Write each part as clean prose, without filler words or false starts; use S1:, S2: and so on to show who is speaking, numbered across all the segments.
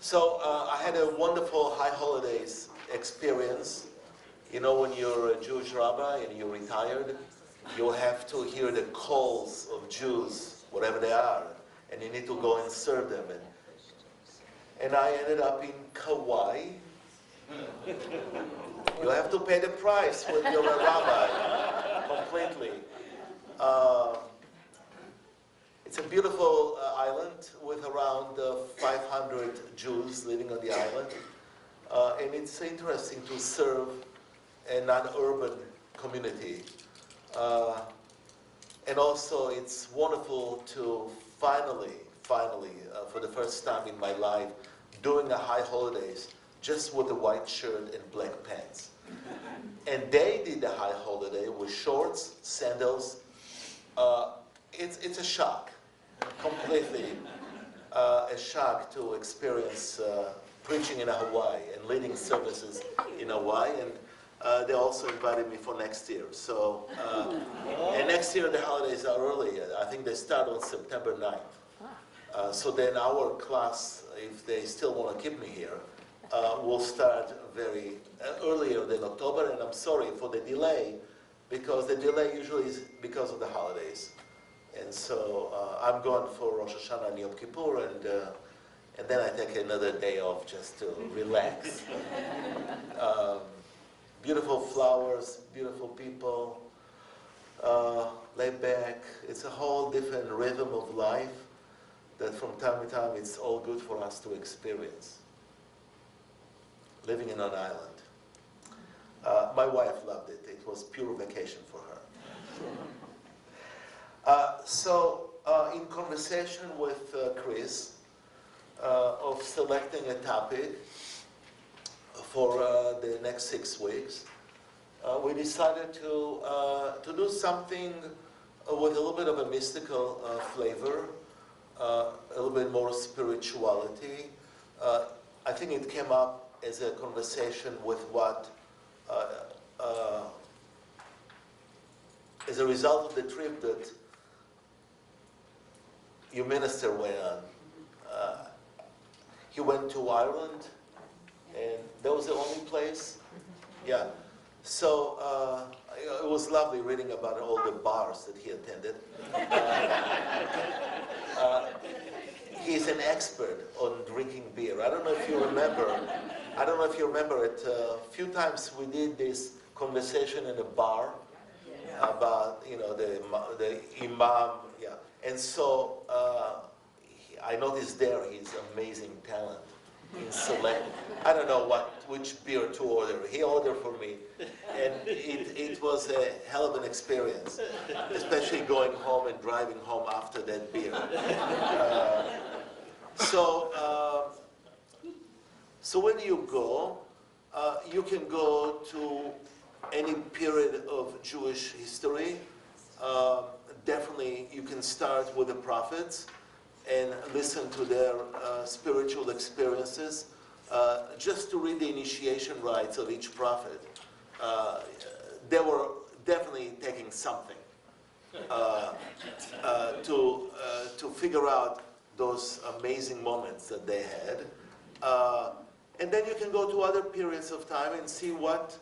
S1: So I had a wonderful high holidays experience. You know, when you're a Jewish rabbi and you're retired, you have to hear the calls of Jews, whatever they are, and you need to go and serve them. And I ended up in Kauai. You have to pay the price when you're a rabbi, completely. It's a beautiful island with around 500 Jews living on the island. And it's interesting to serve a non-urban community. And also it's wonderful to finally, for the first time in my life, doing a high holidays just with a white shirt and black pants. And they did the high holiday with shorts, sandals. It's a shock, completely a shock to experience preaching in Hawaii and leading services in Hawaii. And they also invited me for next year. So, and next year the holidays are early. I think they start on September 9th. So then our class, if they still want to keep me here, will start very earlier than October. And I'm sorry for the delay, because the delay usually is because of the holidays. And so I'm going for Rosh Hashanah and Yom Kippur, and then I take another day off just to relax. Beautiful flowers, beautiful people, laid back. It's a whole different rhythm of life that from time to time it's all good for us to experience. Living in an island. My wife loved it. It was pure vacation for her. So in conversation with Chris of selecting a topic for the next 6 weeks, we decided to do something with a little bit of a mystical flavor, a little bit more spirituality. I think it came up as a conversation with what, as a result of the trip that your minister went on. He went to Ireland, and that was the only place. Yeah. So it was lovely reading about all the bars that he attended. He's an expert on drinking beer. I don't know if you remember. I don't know if you remember it. A few times we did this conversation in a bar about, you know, the imam. Yeah. And so I noticed there his amazing talent in selecting. I don't know which beer to order. He ordered for me, and it was a hell of an experience, especially going home and driving home after that beer. So when you go, you can go to any period of Jewish history. Definitely, you can start with the prophets and listen to their spiritual experiences, just to read the initiation rites of each prophet. They were definitely taking something to figure out those amazing moments that they had. And then you can go to other periods of time and see what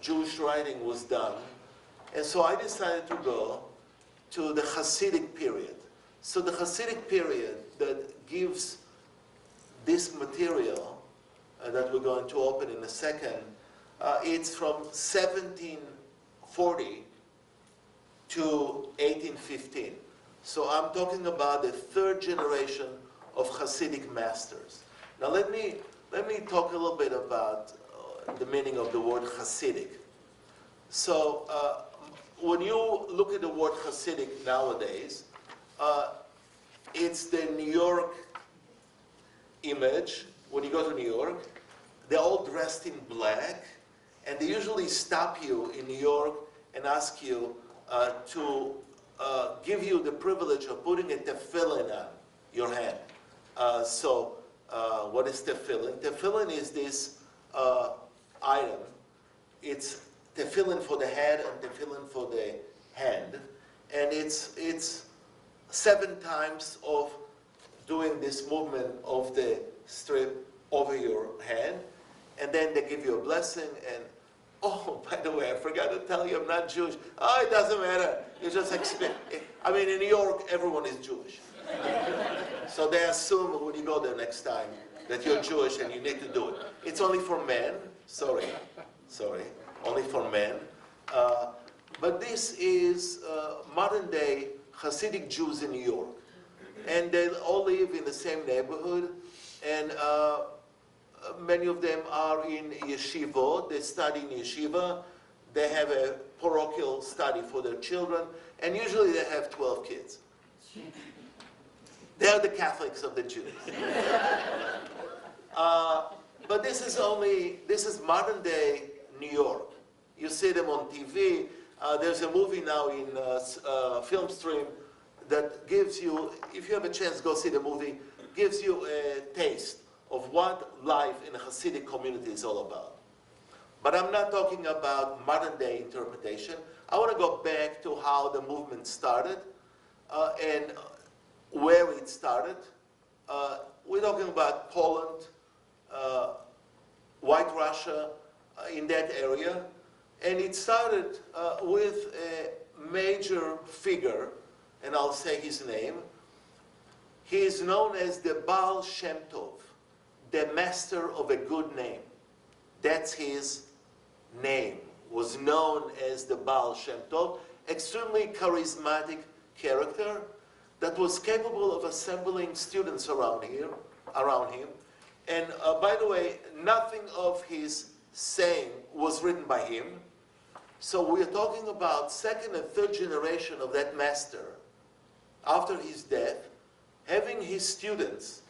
S1: Jewish writing was done. And so I decided to go to the Hasidic period. So the Hasidic period that gives this material that we're going to open in a second, it's from 1740 to 1815. So I'm talking about the third generation of Hasidic masters. Now let me talk a little bit about the meaning of the word Hasidic. So when you look at the word Hasidic nowadays, it's the New York image. When you go to New York, they're all dressed in black, and they usually stop you in New York and ask you to give you the privilege of putting a tefillin on your hand. What is tefillin? Tefillin is this item. It's tefillin for the head and tefillin for the hand, and it's 7 times of doing this movement of the strip over your hand, and then they give you a blessing, and oh, by the way, I forgot to tell you I'm not Jewish. Oh, it doesn't matter. You just expect. I mean, in New York, everyone is Jewish. So they assume when you go there next time that you're Jewish and you need to do it. It's only for men. Sorry. Only for men. But this is modern day Hasidic Jews in New York. And they all live in the same neighborhood. And many of them are in yeshiva. They study in yeshiva. They have a parochial study for their children. And usually they have 12 kids. They are the Catholics of the Jews. But this is modern day New York. You see them on TV. There's a movie now in Filmstream that gives you, if you have a chance, go see the movie, gives you a taste of what life in a Hasidic community is all about. But I'm not talking about modern day interpretation. I want to go back to how the movement started and where it started. We're talking about Poland, White Russia, in that area. And it started with a major figure, and I'll say his name. He is known as the Baal Shem Tov, the master of a good name. That's his name, was known as the Baal Shem Tov, extremely charismatic character that was capable of assembling students around him. And by the way, nothing of his saying was written by him. So we're talking about second and third generation of that master after his death, having his students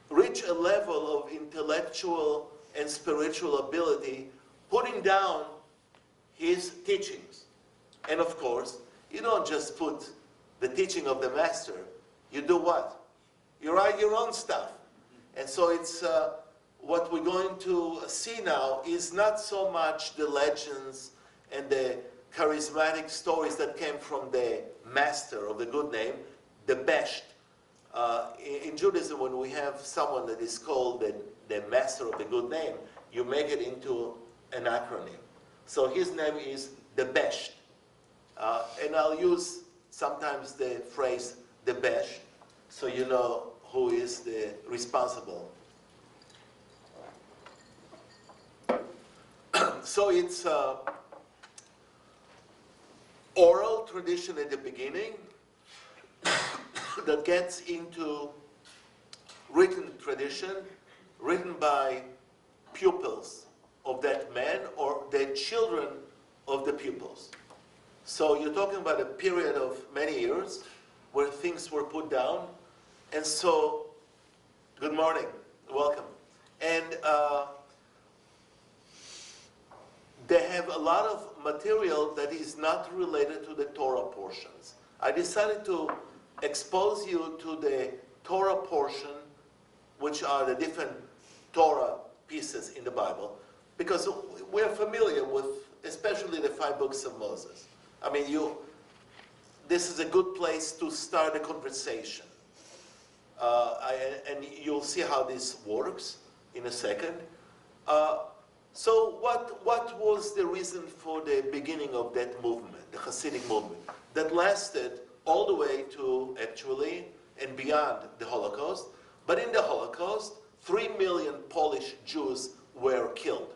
S1: reach a level of intellectual and spiritual ability, putting down his teachings. And of course, you don't just put the teaching of the master. You do what? You write your own stuff. And so it's what we're going to see now is not so much the legends and the charismatic stories that came from the master of the good name, the Besht. In Judaism, when we have someone that is called the master of the good name, you make it into an acronym. So his name is the Besht. And I'll use sometimes the phrase the Besht, so you know who is the responsible. So it's oral tradition at the beginning that gets into written tradition, written by pupils of that man or the children of the pupils. So you're talking about a period of many years where things were put down. And so, good morning, welcome. And they have a lot of material that is not related to the Torah portions. I decided to expose you to the Torah portion, which are the different Torah pieces in the Bible, because we're familiar with especially the 5 books of Moses. I mean, this is a good place to start a conversation. And you'll see how this works in a second. So what was the reason for the beginning of that movement, the Hasidic movement, that lasted all the way to, actually, and beyond the Holocaust? But in the Holocaust, 3 million Polish Jews were killed.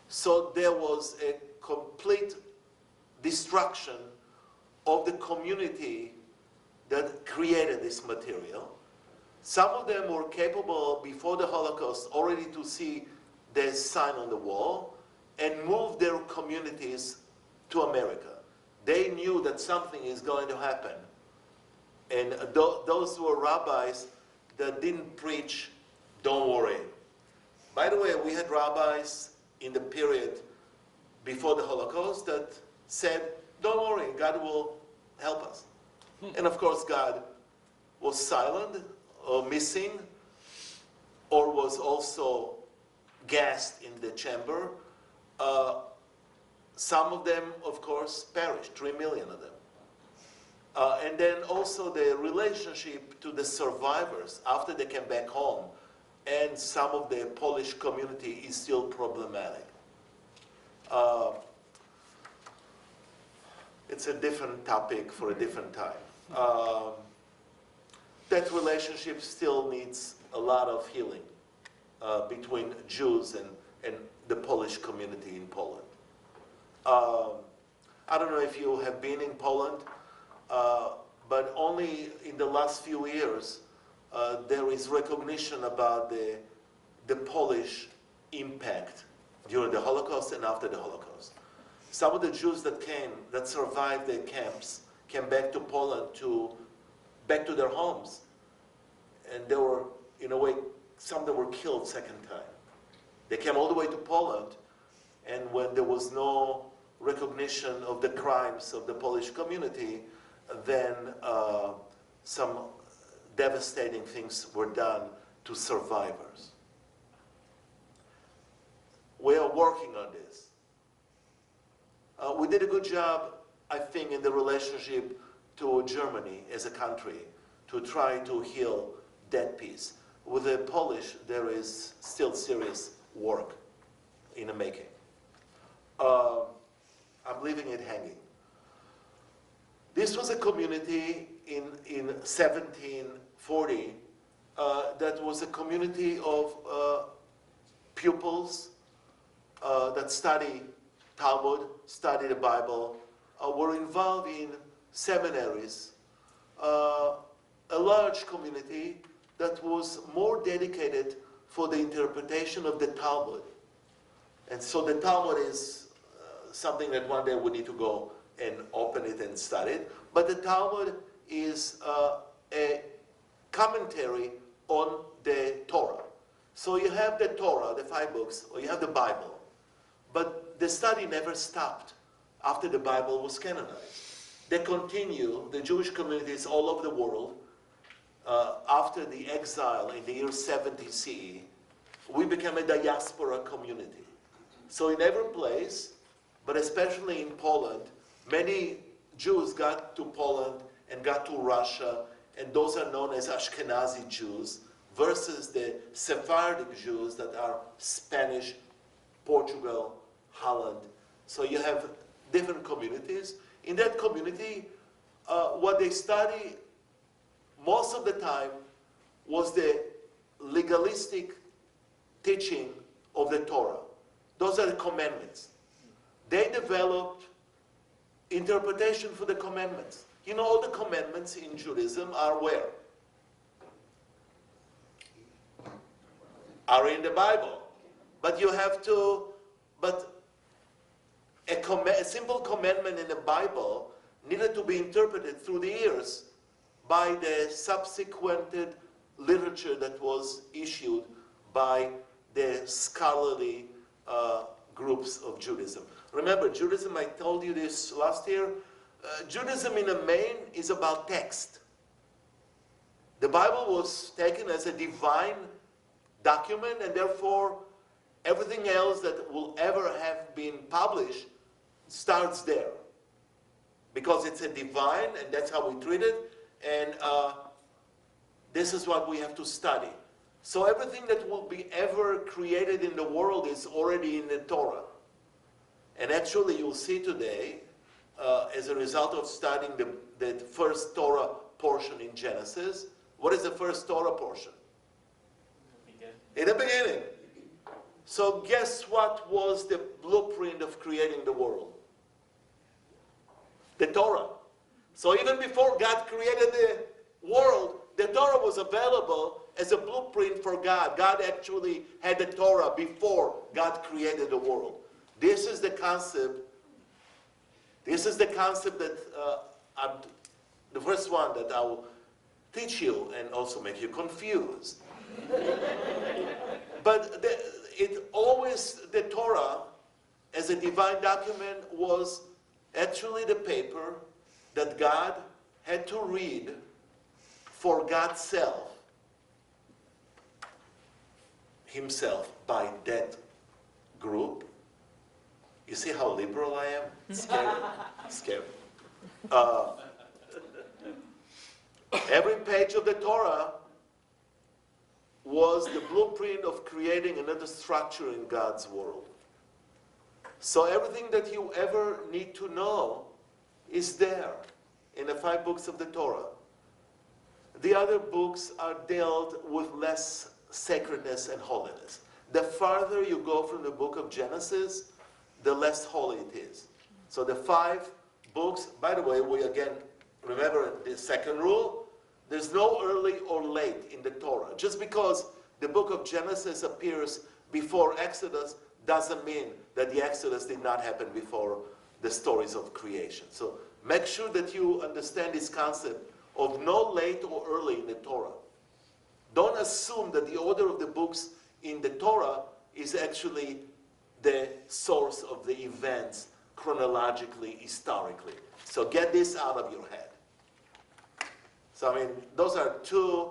S1: So there was a complete destruction of the community that created this material. Some of them were capable, before the Holocaust, already to see the sign on the wall and move their communities to America. They knew that something is going to happen. And those were rabbis that didn't preach, don't worry. By the way, we had rabbis in the period before the Holocaust that said, don't worry, God will help us. And of course, God was silent or missing, or was also gassed in the chamber. Some of them, of course, perished, 3 million of them. And then also the relationship to the survivors after they came back home, and some of the Polish community is still problematic. It's a different topic for a different time. That relationship still needs a lot of healing between Jews and the Polish community in Poland. I don't know if you have been in Poland, but only in the last few years there is recognition about the Polish impact during the Holocaust and after the Holocaust. Some of the Jews that survived the camps, came back to Poland, back to their homes. And they were, in a way, some of them were killed second time. They came all the way to Poland, and when there was no recognition of the crimes of the Polish community, then some devastating things were done to survivors. We are working on this. We did a good job, I think, in the relationship to Germany as a country to try to heal that peace. With the Polish, there is still serious work in the making. I'm leaving it hanging. This was a community in 1740 that was a community of pupils that study Talmud, study the Bible, were involved in seminaries, a large community that was more dedicated for the interpretation of the Talmud. And so the Talmud is something that one day we need to go and open it and study it. But the Talmud is a commentary on the Torah. So you have the Torah, the 5 books, or you have the Bible. But the study never stopped after the Bible was canonized. They continue, the Jewish communities all over the world, after the exile in the year 70 CE, we became a diaspora community. So in every place, but especially in Poland, many Jews got to Poland and got to Russia, and those are known as Ashkenazi Jews, versus the Sephardic Jews that are Spanish, Portugal, Holland. So you have different communities. In that community, what they study most of the time was the legalistic teaching of the Torah. Those are the commandments. They developed interpretation for the commandments. You know, all the commandments in Judaism are where? Are in the Bible. But you have to, a simple commandment in the Bible needed to be interpreted through the years by the subsequent literature that was issued by the scholarly groups of Judaism. Remember, Judaism, I told you this last year, Judaism in the main is about text. The Bible was taken as a divine document, and therefore everything else that will ever have been published starts there. Because it's a divine, and that's how we treat it, and this is what we have to study. So everything that will be ever created in the world is already in the Torah. And actually you'll see today, as a result of studying the first Torah portion in Genesis, what is the first Torah portion? In the beginning. So guess what was the blueprint of creating the world? The Torah. So even before God created the world, the Torah was available as a blueprint for God. God actually had the Torah before God created the world. This is the concept. This is the concept that I'm the first one that I will teach you and also make you confused. But the Torah, as a divine document, was actually the paper that God had to read for God's self, himself, by that group. You see how liberal I am? It's scary. Scary. Every page of the Torah was the blueprint of creating another structure in God's world. So everything that you ever need to know is there in the 5 books of the Torah. The other books are dealt with less sacredness and holiness. The farther you go from the book of Genesis, the less holy it is. So the 5 books, by the way, we again remember the second rule, there's no early or late in the Torah. Just because the book of Genesis appears before Exodus doesn't mean that the Exodus did not happen before the stories of creation. So make sure that you understand this concept of no late or early in the Torah. Don't assume that the order of the books in the Torah is actually the source of the events chronologically, historically. So get this out of your head. So I mean, those are 2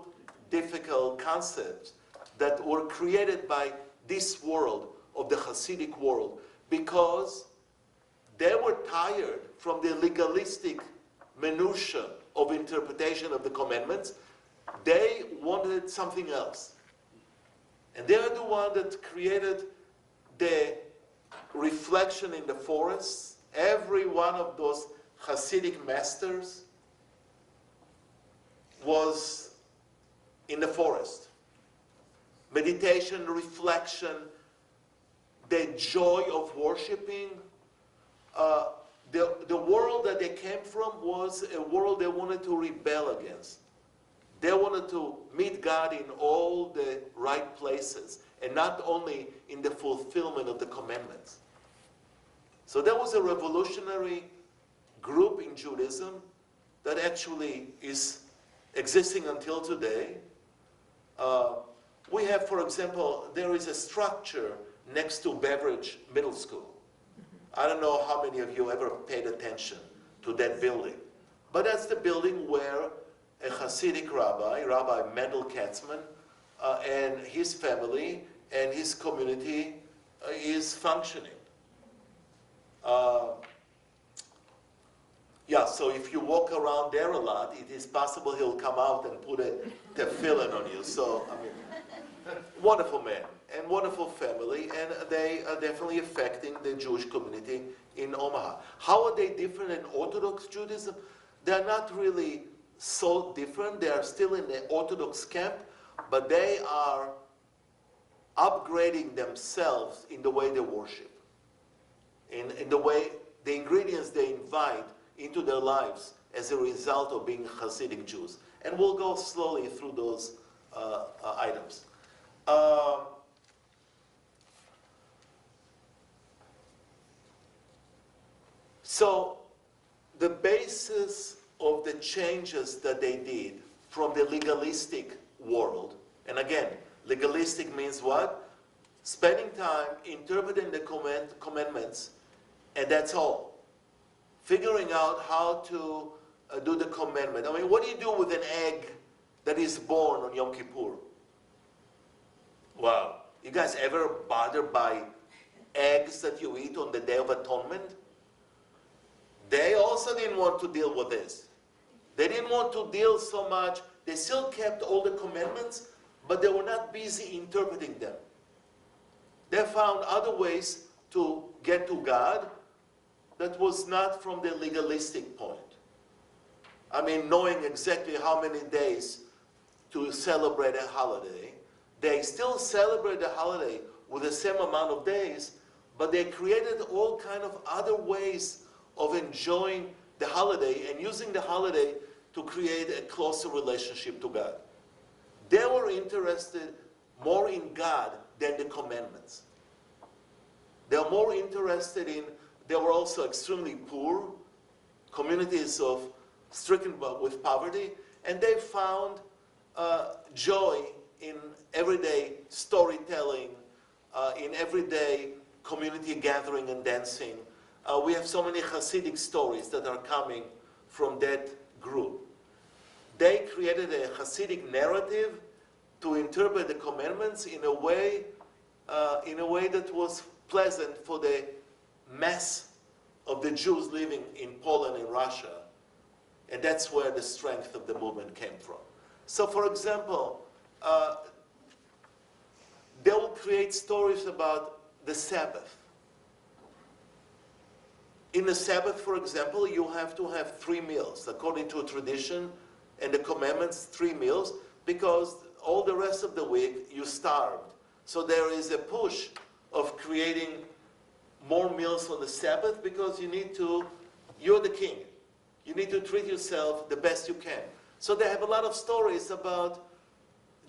S1: difficult concepts that were created by this world of the Hasidic world because they were tired from the legalistic minutiae of interpretation of the commandments. They wanted something else. And they are the one that created the reflection in the forests. Every one of those Hasidic masters was in the forest. Meditation, reflection, the joy of worshiping. The world that they came from was a world they wanted to rebel against. They wanted to meet God in all the right places and not only in the fulfillment of the commandments. So there was a revolutionary group in Judaism that actually is existing until today. We have, for example, there is a structure next to Beveridge Middle School. I don't know how many of you ever paid attention to that building, but that's the building where a Hasidic rabbi, Rabbi Mendel Katzman, and his family and his community is functioning. Yeah, so if you walk around there a lot, it is possible he'll come out and put a tefillin on you. So, I mean, wonderful man and wonderful family, and they are definitely affecting the Jewish community in Omaha. How are they different in Orthodox Judaism? They're not really so different. They are still in the Orthodox camp, but they are upgrading themselves in the way they worship, in the way, the ingredients they invite into their lives as a result of being Hasidic Jews. And we'll go slowly through those items. So the basis of the changes that they did from the legalistic world, and again, legalistic means what? Spending time interpreting the commandments, and that's all. Figuring out how to do the commandment. I mean, what do you do with an egg that is born on Yom Kippur? Wow. You guys ever bothered by eggs that you eat on the Day of Atonement? They also didn't want to deal with this. They didn't want to deal so much. They still kept all the commandments, but they were not busy interpreting them. They found other ways to get to God that was not from the legalistic point. I mean, knowing exactly how many days to celebrate a holiday, they still celebrate the holiday with the same amount of days, but they created all kind of other ways of enjoying the holiday and using the holiday to create a closer relationship to God. They were interested more in God than the commandments. They were more interested in, they were also extremely poor, communities of stricken with poverty, and they found joy in everyday storytelling, in everyday community gathering and dancing. We have so many Hasidic stories that are coming from that group. They created a Hasidic narrative to interpret the commandments in a way that was pleasant for the mass of the Jews living in Poland and Russia. And that's where the strength of the movement came from. So for example, they will create stories about the Sabbath. In the Sabbath, for example, you have to have 3 meals, according to a tradition and the commandments, 3 meals, because all the rest of the week you starved. So there is a push of creating more meals on the Sabbath because you're the king. You need to treat yourself the best you can. So they have a lot of stories about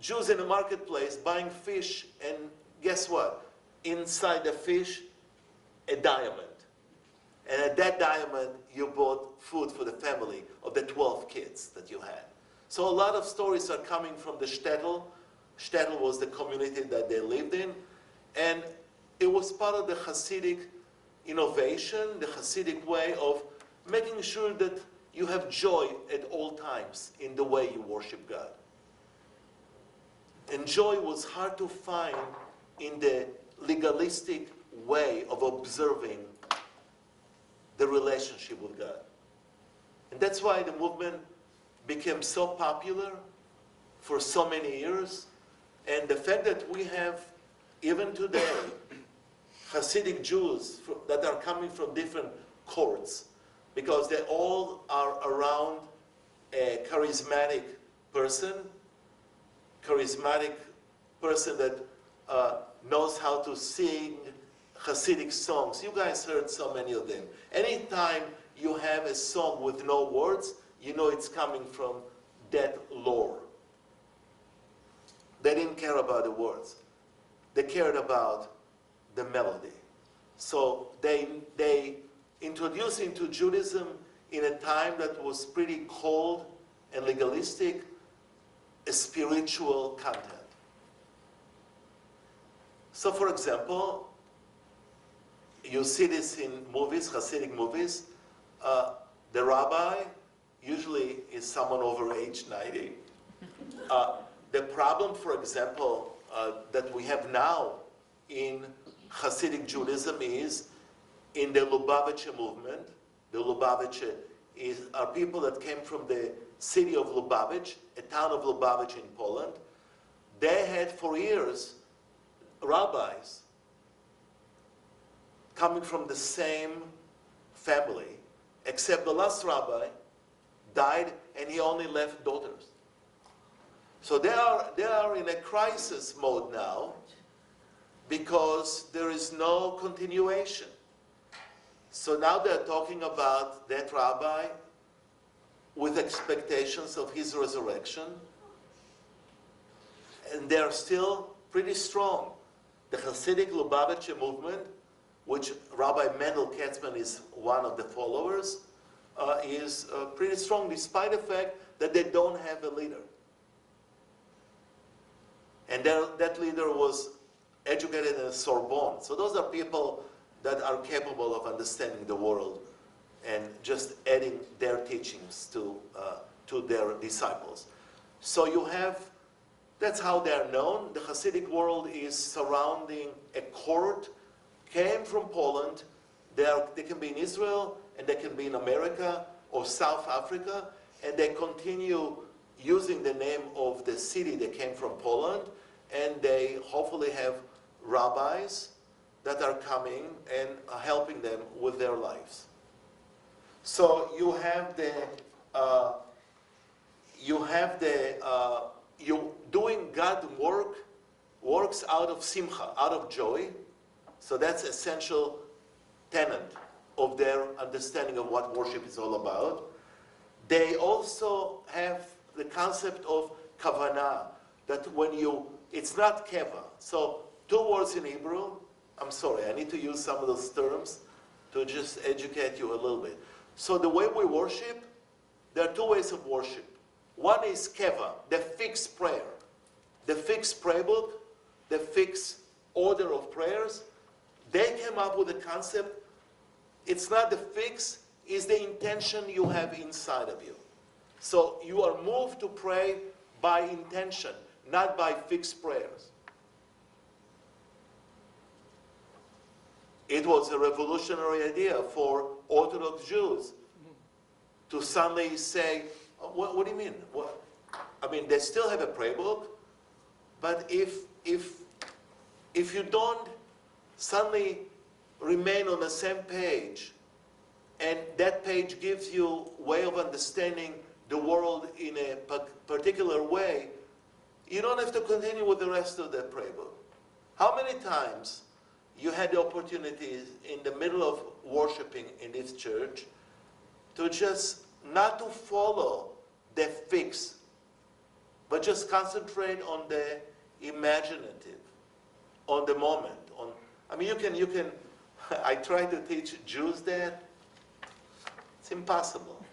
S1: Jews in the marketplace buying fish, and guess what? Inside the fish, a diamond. And at that diamond, you bought food for the family of the 12 kids that you had. So a lot of stories are coming from the shtetl. Shtetl was the community that they lived in. And it was part of the Hasidic innovation, the Hasidic way of making sure that you have joy at all times in the way you worship God. And joy was hard to find in the legalistic way of observing the relationship with God. And that's why the movement became so popular for so many years. And the fact that we have, even today, Hasidic Jews that are coming from different courts, because they all are around a charismatic person that knows how to sing Hasidic songs. You guys heard so many of them. Anytime you have a song with no words, you know it's coming from that lore. They didn't care about the words. They cared about the melody. So they introduced into Judaism in a time that was pretty cold and legalistic, a spiritual content. So for example, you see this in movies, Hasidic movies. The rabbi usually is someone over age 90. The problem, for example, that we have now in Hasidic Judaism is in the Lubavitcher movement. The Lubavitcher are people that came from the city of Lubavitch, a town of Lubavitch in Poland. They had for years rabbis coming from the same family, except the last rabbi died and he only left daughters. So they are in a crisis mode now because there is no continuation. So now they're talking about that rabbi with expectations of his resurrection, and they're still pretty strong. The Hasidic Lubavitcher movement, which Rabbi Mendel Katzman is one of the followers, is pretty strong despite the fact that they don't have a leader. And that leader was educated in Sorbonne. So those are people that are capable of understanding the world and just adding their teachings to their disciples. So you have, that's how they're known. The Hasidic world is surrounding a court, came from Poland. They can be in Israel, and they can be in America or South Africa, and they continue using the name of the city they came from, Poland, and they hopefully have rabbis that are coming and helping them with their lives. So you have you doing God works out of simcha, out of joy. So that's essential tenet of their understanding of what worship is all about. They also have the concept of kavanah, that it's not keva. So 2 words in Hebrew. I'm sorry, I need to use some of those terms to just educate you a little bit. So the way we worship, there are 2 ways of worship. One is keva, the fixed prayer. The fixed prayer book, the fixed order of prayers. They came up with the concept, it's not the fix, it's the intention you have inside of you. So you are moved to pray by intention, not by fixed prayers. It was a revolutionary idea for Orthodox Jews. to suddenly say, what do you mean? What? I mean, they still have a prayer book, but if you don't suddenly remain on the same page, and that page gives you way of understanding the world in a particular way, you don't have to continue with the rest of the prayer book. How many times you had the opportunity in the middle of worshiping in this church to just not to follow the fix, but just concentrate on the imaginative, on the moment. I mean, you can. I try to teach Jews that. It's impossible.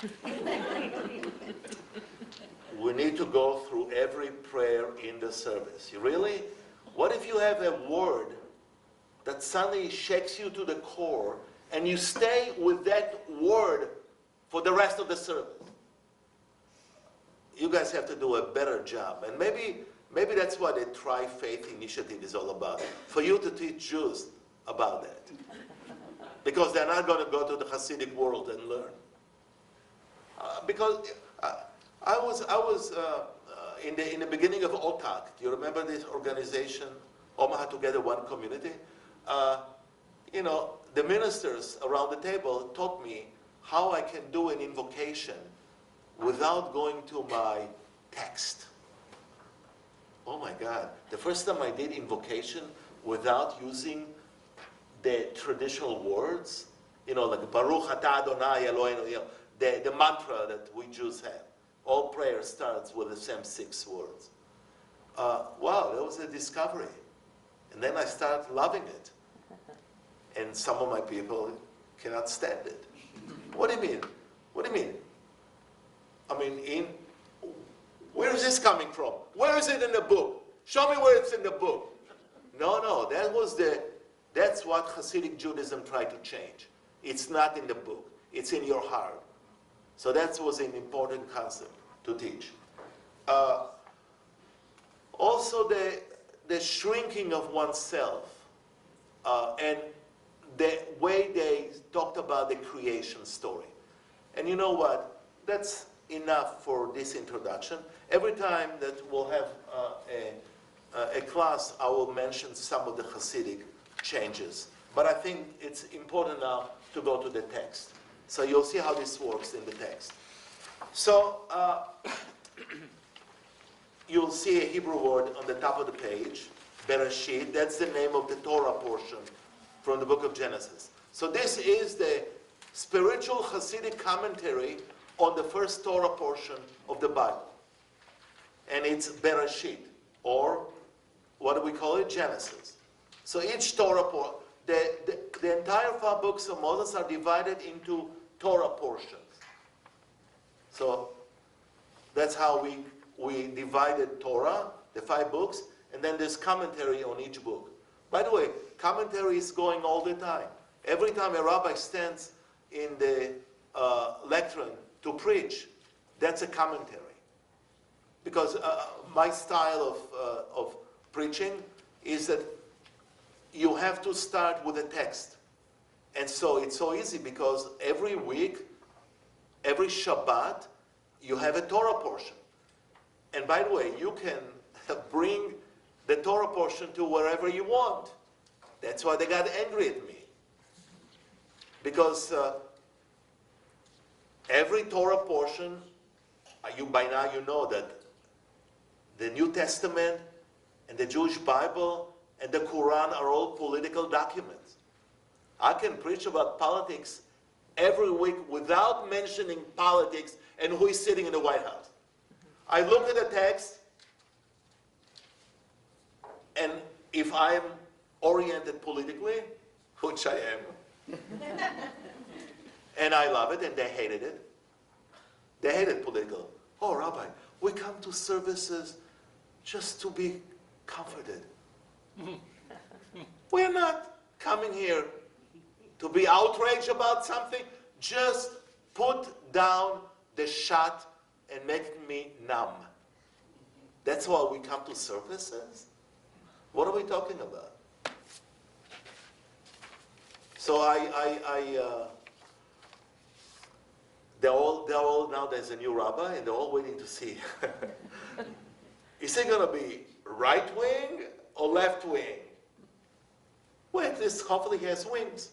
S1: We need to go through every prayer in the service. Really? What if you have a word that suddenly shakes you to the core, and you stay with that word for the rest of the service? You guys have to do a better job. And maybe that's what the Tri-Faith Initiative is all about. For you to teach Jews about that. Because they're not going to go to the Hasidic world and learn. Because I was in the beginning of OTAC. Do you remember this organization? Omaha Together One Community. The ministers around the table taught me how I can do an invocation without going to my text. Oh my God. The first time I did invocation without using the traditional words, like Baruch Atah Adonai Eloheinu, the mantra that we Jews have. All prayer starts with the same 6 words. Wow, that was a discovery. And then I started loving it. And some of my people cannot stand it. What do you mean? What do you mean? I mean, where is this coming from? Where is it in the book? Show me where it's in the book. No, that's what Hasidic Judaism tried to change. It's not in the book. It's in your heart. So that was an important concept to teach. Also, the shrinking of oneself and the way they talked about the creation story. And you know what? That's enough for this introduction. Every time that we'll have a class, I will mention some of the Hasidic changes. But I think it's important now to go to the text. So you'll see how this works in the text. So you'll see a Hebrew word on the top of the page, Bereshit. That's the name of the Torah portion from the book of Genesis. So this is the spiritual Hasidic commentary on the first Torah portion of the Bible. And it's Bereshit, or what do we call it? Genesis. So each Torah portion, the entire 5 books of Moses are divided into Torah portions. So that's how we divided Torah, the 5 books, and then there's commentary on each book. By the way, commentary is going all the time. Every time a rabbi stands in the lectern to preach, that's a commentary. Because my style of preaching is that you have to start with a text. And so it's so easy because every week, every Shabbat, you have a Torah portion. And by the way, you can bring the Torah portion to wherever you want. That's why they got angry at me. Because every Torah portion, by now you know that the New Testament and the Jewish Bible and the Quran are all political documents. I can preach about politics every week without mentioning politics and who is sitting in the White House. I look at the text, and if I'm oriented politically, which I am, and I love it, and they hated it. They hated political. Oh, Rabbi, we come to services just to be comforted. We're not coming here to be outraged about something. Just put down the shot and make me numb. That's why we come to services? What are we talking about? So now there's a new rabbi, and they're all waiting to see. Is he going to be right wing or left wing? Well, at least hopefully he has wings.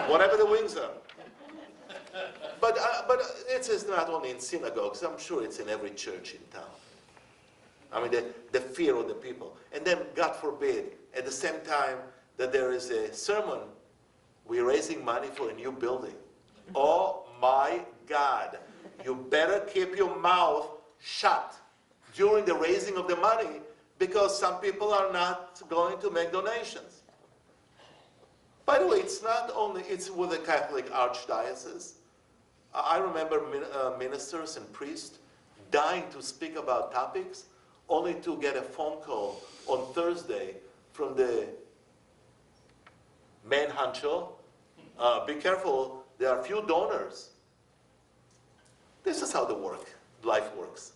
S1: Whatever the wings are. But it is not only in synagogues. I'm sure it's in every church in town. I mean, the fear of the people. And then, God forbid, at the same time that there is a sermon, we're raising money for a new building. Oh my God. You better keep your mouth shut during the raising of the money, because some people are not going to make donations. By the way, it's not only, it's with the Catholic Archdiocese. I remember ministers and priests dying to speak about topics, only to get a phone call on Thursday from the main honcho. Be careful, there are few donors. This is how life works.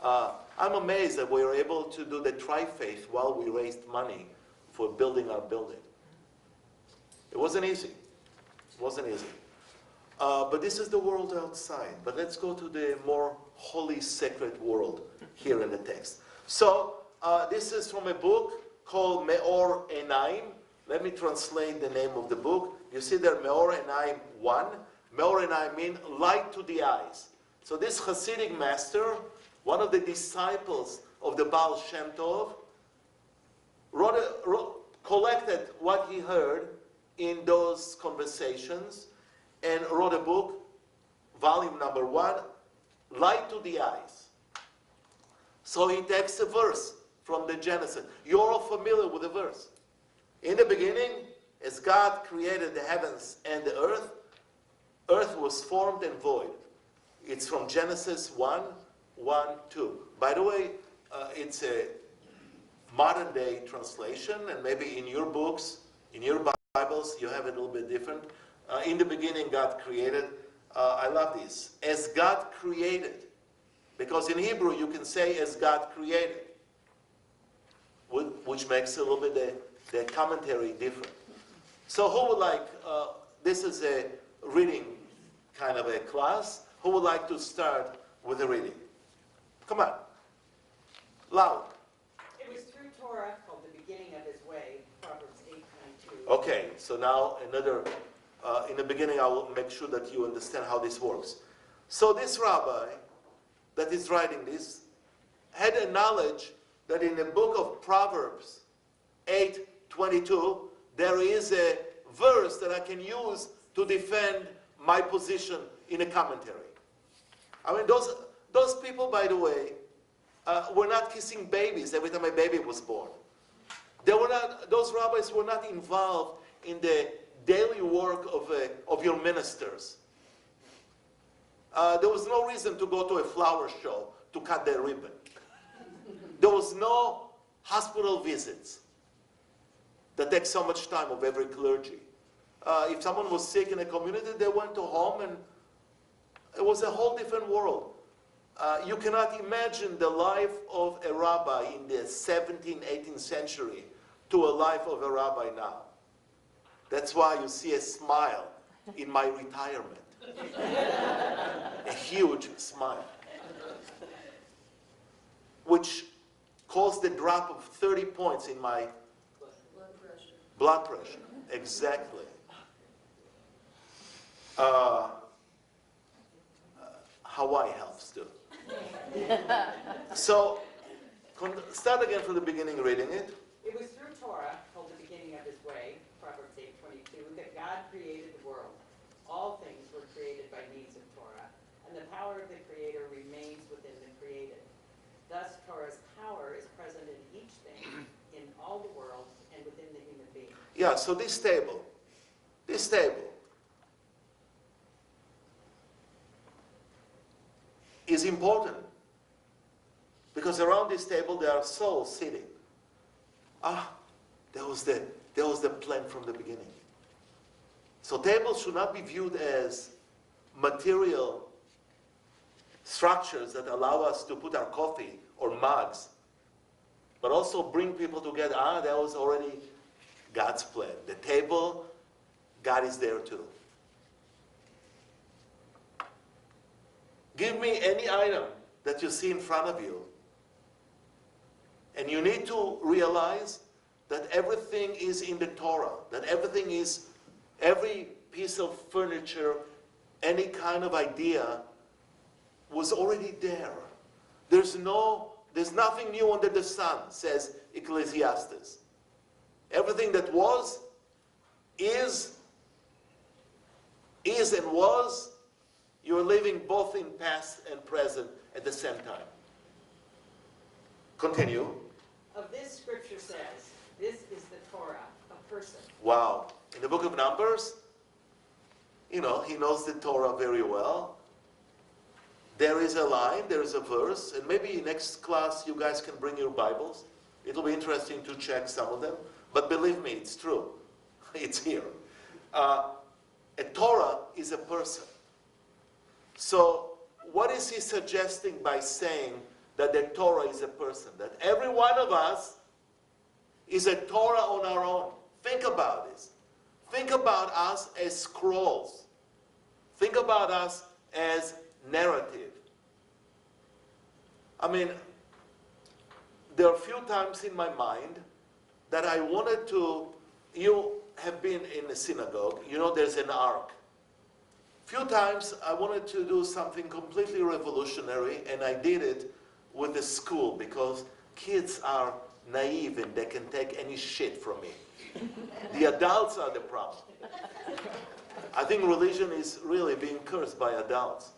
S1: I'm amazed that we were able to do the tri-faith while we raised money for building our building. It wasn't easy. It wasn't easy. But this is the world outside. But let's go to the more holy, sacred world here in the text. So this is from a book called Meor Enaim. Let me translate the name of the book. You see there, Meor Enaim 1. Meor Enaim means light to the eyes. So this Hasidic master, one of the disciples of the Baal Shem Tov, collected what he heard in those conversations and wrote a book, volume number 1, Light to the Eyes. So he takes a verse from the Genesis. You're all familiar with the verse. In the beginning, as God created the heavens and the earth was formed and void. It's from Genesis 1:1-2. By the way, it's a modern day translation, and maybe in your books, in your Bibles, you have it a little bit different. In the beginning, God created. I love this. As God created. Because in Hebrew, you can say as God created. Which makes a little bit the commentary different. So who would like, this is a reading kind of a class. Who would like to start with the reading? Come on. Loud.
S2: It was through Torah called the beginning of his way, Proverbs 8:22.
S1: Okay, so now another, in the beginning I will make sure that you understand how this works. So this rabbi that is writing this had a knowledge that in the book of Proverbs 8:22, there is a verse that I can use to defend my position in a commentary. I mean, those people, by the way, were not kissing babies every time a baby was born. Those rabbis were not involved in the daily work of your ministers. There was no reason to go to a flower show to cut their ribbon. There was no hospital visits that take so much time of every clergy. If someone was sick in a community, they went to home, and it was a whole different world. You cannot imagine the life of a rabbi in the 17th, 18th century to a life of a rabbi now. That's why you see a smile in my retirement. A huge smile. Which caused a drop of 30 points in my blood pressure. Exactly. Hawaii helps too. So, start again from the beginning reading it.
S2: It was through Torah, called the beginning of his way, Proverbs 8:22, that God created the world. All things were created by means of Torah, and the power of the Creator remains within the created. Thus, Torah's power is present in each thing, in all the world, and within the human being.
S1: Yeah, so this table is important, because around this table there are souls sitting. There was the plan from the beginning. So tables should not be viewed as material structures that allow us to put our coffee or mugs, but also bring people together. That was already God's plan. The table, God is there too. Give me any item that you see in front of you. And you need to realize that everything is in the Torah, that everything is, every piece of furniture, any kind of idea was already there. There's nothing new under the sun, says Ecclesiastes. Everything that was, is and was, you're living both in past and present at the same time. Continue.
S2: Of this, Scripture says, this is the Torah, a person.
S1: Wow. In the book of Numbers, he knows the Torah very well. There is a line, there is a verse, and maybe next class you guys can bring your Bibles. It'll be interesting to check some of them. But believe me, it's true. It's here. A Torah is a person. So what is he suggesting by saying that the Torah is a person? That every one of us is a Torah on our own. Think about this. Think about us as scrolls. Think about us as narrative. I mean, there are a few times in my mind that I wanted to, you have been in a synagogue, there's an ark. Few times I wanted to do something completely revolutionary, and I did it with the school because kids are naive and they can take any shit from me. The adults are the problem. I think religion is really being cursed by adults.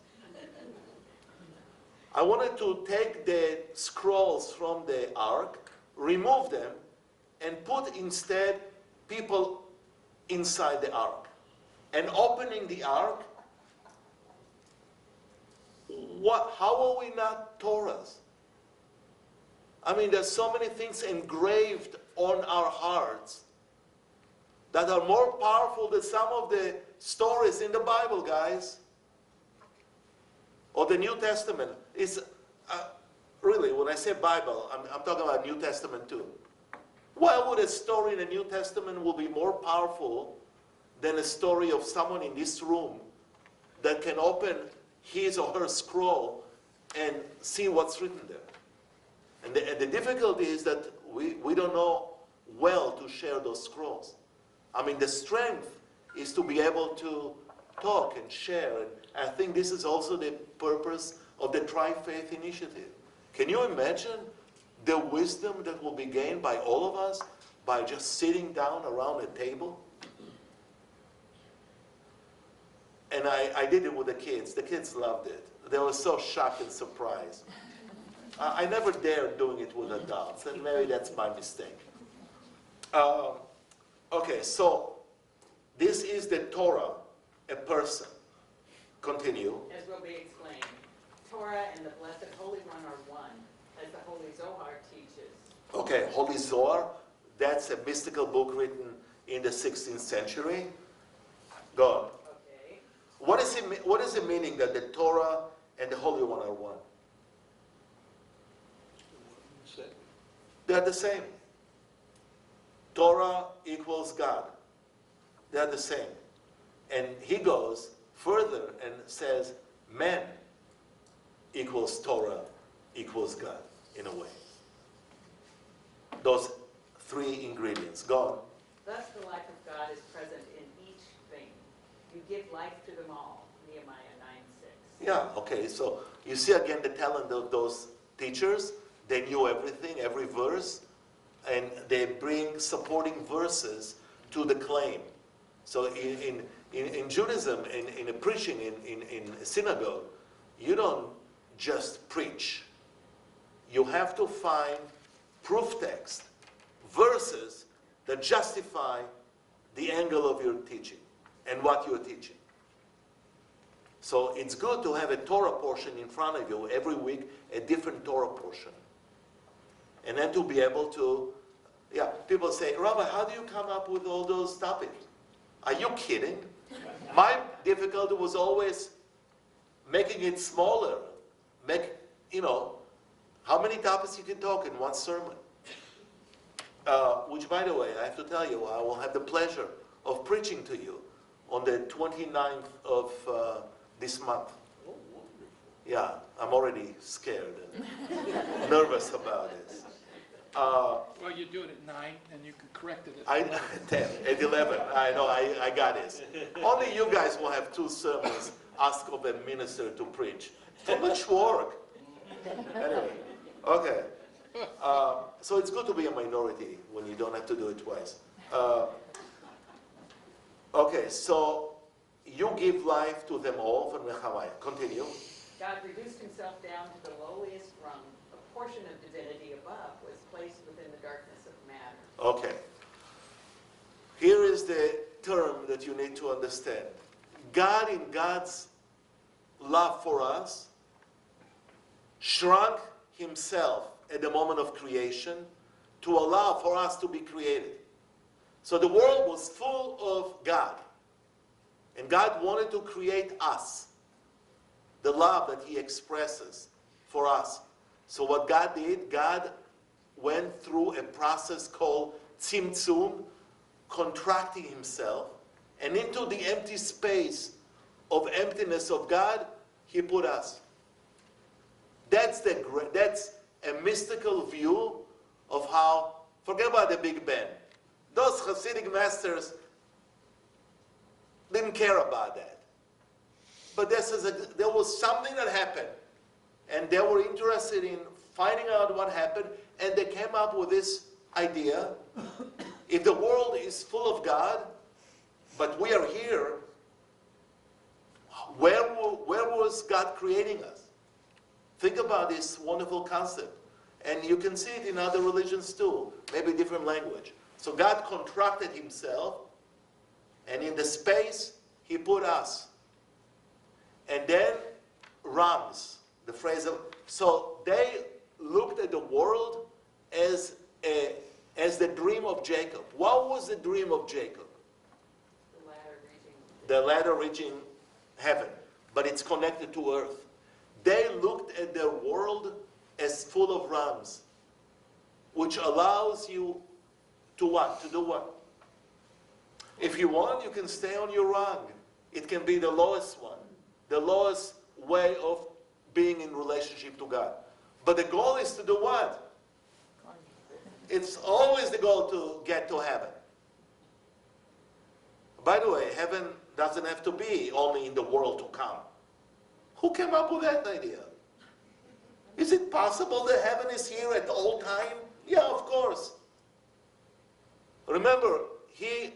S1: I wanted to take the scrolls from the ark, remove them, and put instead people inside the ark. And opening the ark, how are we not Torahs? I mean, there's so many things engraved on our hearts that are more powerful than some of the stories in the Bible, guys. Or the New Testament. Is really, when I say Bible, I'm talking about New Testament too. Why would a story in the New Testament will be more powerful than a story of someone in this room that can open his or her scroll and see what's written there? And the difficulty is that we don't know well to share those scrolls. I mean, the strength is to be able to talk and share. And I think this is also the purpose of the Tri-Faith Initiative. Can you imagine the wisdom that will be gained by all of us by just sitting down around a table? And I did it with the kids. The kids loved it. They were so shocked and surprised. I never dared doing it with adults, and maybe that's my mistake. Okay, so this is the Torah, a person. Continue.
S2: As will be explained, Torah and the Blessed Holy One are one, as the Holy Zohar teaches.
S1: Okay, Holy Zohar, that's a mystical book written in the 16th century. Go on.
S2: Okay.
S1: What is the meaning that the Torah and the Holy One are one? They're the same. Torah equals God. They're the same. And he goes further and says, man equals Torah equals God, in a way. Those three ingredients. Go on.
S2: Thus the life of God is present in each thing. You give life to them all. Nehemiah 9:6.
S1: Yeah, okay. So you see again the talent of those teachers. They knew everything, every verse, and they bring supporting verses to the claim. So in Judaism, in a preaching, in a synagogue, you don't just preach. You have to find proof text, verses that justify the angle of your teaching and what you're teaching. So it's good to have a Torah portion in front of you every week, a different Torah portion. And then to be able to, people say, Rabbi, how do you come up with all those topics? Are you kidding? My difficulty was always making it smaller. How many topics you can talk in one sermon. Which, by the way, I have to tell you, I will have the pleasure of preaching to you on the 29th of this month. Yeah, I'm already scared and nervous about this.
S3: Well, you do it at 9, and you can correct it at 11.
S1: 10, at 11, I know, I got this. Only you guys will have 2 sermons, ask of a minister to preach. So much work. Anyway, okay. So it's good to be a minority when you don't have to do it twice. Okay, so you give life to them all from Nehemiah. Continue.
S2: God reduced himself down to the lowliest rung. A portion of divinity above was placed within the darkness of matter.
S1: Okay. Here is the term that you need to understand. God, in God's love for us, shrunk himself at the moment of creation to allow for us to be created. So the world was full of God. And God wanted to create us. The love that he expresses for us. So what God did, God went through a process called tzimtzum, contracting himself, and into the empty space of emptiness of God, he put us. That's a mystical view of how, forget about the Big Bang. Those Hasidic masters didn't care about that. But there was something that happened, and they were interested in finding out what happened, and they came up with this idea. If the world is full of God, but we are here, where was God creating us? Think about this wonderful concept. And you can see it in other religions too, maybe different language. So God contracted himself, and in the space, he put us. And then rams, the phrase of, so they looked at the world as the dream of Jacob. What was the dream of Jacob? The ladder reaching heaven, but it's connected to earth. They looked at the world as full of rams, which allows you to what? To do what? If you want, you can stay on your rung. It can be the lowest one. The lowest way of being in relationship to God. But the goal is to do what? It's always the goal to get to heaven. By the way, heaven doesn't have to be only in the world to come. Who came up with that idea? Is it possible that heaven is here at all time? Yeah, of course. Remember, he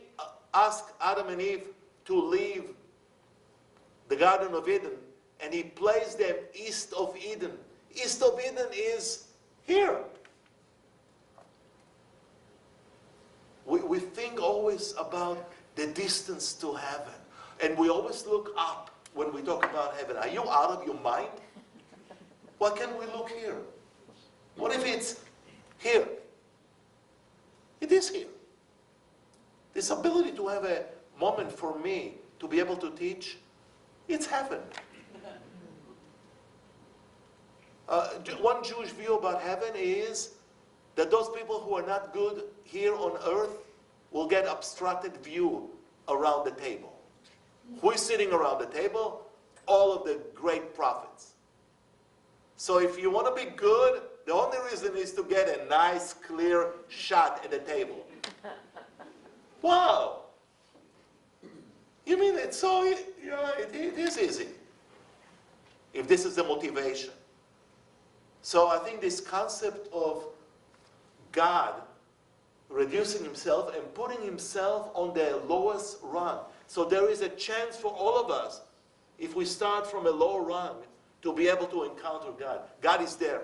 S1: asked Adam and Eve to leave the Garden of Eden, and he placed them east of Eden. East of Eden is here. We think always about the distance to heaven, and we always look up when we talk about heaven. Are you out of your mind? Why can't we look here? What if it's here? It is here. This ability to have a moment for me to be able to teach, it's heaven. One Jewish view about heaven is that those people who are not good here on earth will get obstructed view around the table. Who is sitting around the table? All of the great prophets. So if you want to be good, the only reason is to get a nice, clear shot at the table. Wow! You mean it's so, it is easy. If this is the motivation. So I think this concept of God reducing himself and putting himself on the lowest rung. So there is a chance for all of us, if we start from a low rung, to be able to encounter God. God is there.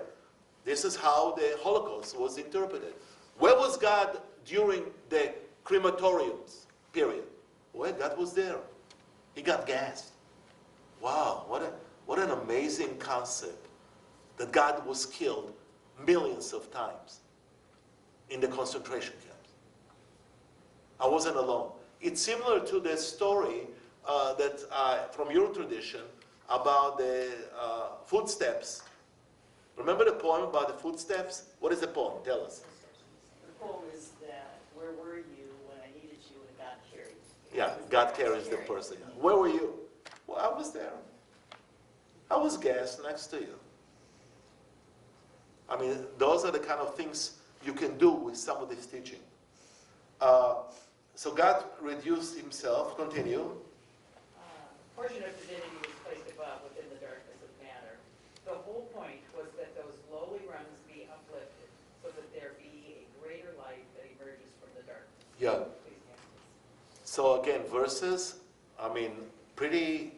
S1: This is how the Holocaust was interpreted. Where was God during the crematoriums period? Well, God was there. He got gassed. Wow, what an amazing concept that God was killed millions of times in the concentration camps. I wasn't alone. It's similar to the story from your tradition about the footsteps. Remember the poem about the footsteps? What is the poem? Tell us.
S4: The poem is that, where were you when I needed you and God carried you?
S1: Yeah, God carries the person. Where were you? Well, I was there. I How is gas next to you? I mean, those are the kind of things you can do with some of this teaching. So God reduced himself. Continue.
S2: Portion of divinity was placed above within the darkness of matter. The whole point was that those lowly rungs be uplifted so that there be a greater light that emerges from the darkness.
S1: Yeah.
S2: Please stand, please.
S1: So again, verses, I mean, pretty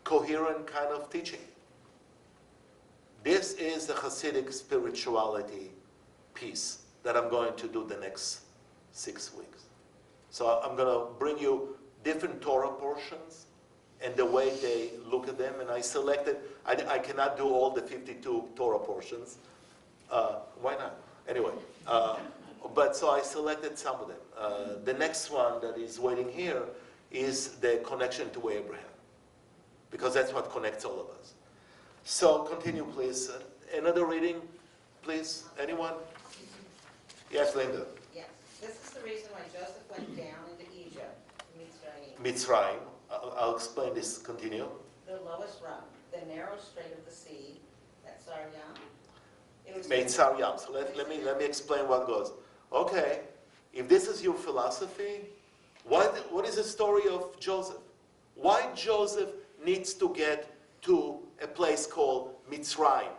S1: coherent kind of teaching. This is the Hasidic spirituality piece that I'm going to do the next 6 weeks. So I'm going to bring you different Torah portions and the way they look at them. And I selected, I cannot do all the 52 Torah portions. Why not? Anyway, but so I selected some of them. The next one that is waiting here is the connection to Abraham, because that's what connects all of us. So continue, please. Another reading, please. Anyone? Yes, Linda.
S5: Yes. This is the reason why Joseph went down into Egypt, Mitzrayim,
S1: Mitzrayim. I'll explain this. Continue.
S5: the lowest rung, the narrow strait of the sea, that's Saryam. It was
S1: Meitzar Yam. So let me explain what goes. Okay, if this is your philosophy, what is the story of Joseph? Why Joseph needs to get to a place called Mitzrayim?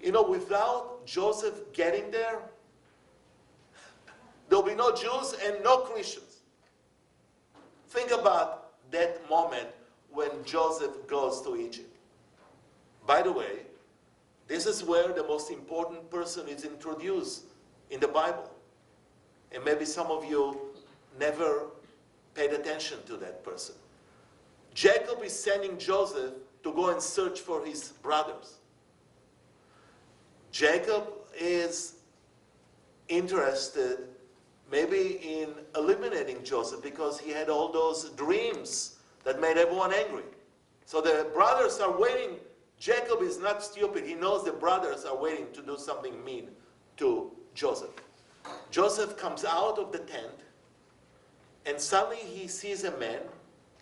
S1: You know, without Joseph getting there, there'll be no Jews and no Christians. Think about that moment when Joseph goes to Egypt. By the way, this is where the most important person is introduced in the Bible. And maybe some of you never paid attention to that person. Jacob is sending Joseph to go and search for his brothers. Jacob is interested maybe in eliminating Joseph because he had all those dreams that made everyone angry. So the brothers are waiting. Jacob is not stupid. He knows the brothers are waiting to do something mean to Joseph. Joseph comes out of the tent, and suddenly he sees a man.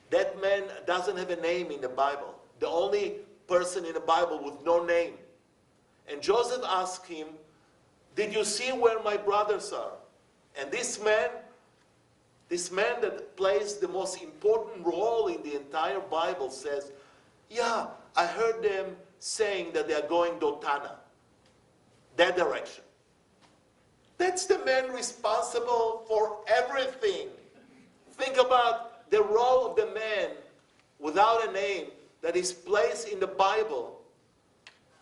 S1: That man doesn't have a name in the Bible. The only person in the Bible with no name. And Joseph asked him, "Did you see where my brothers are?" And this man that plays the most important role in the entire Bible says, "Yeah, I heard them saying that they are going Dotana, that direction." That's the man responsible for everything. Think about the role of the man without a name that is placed in the Bible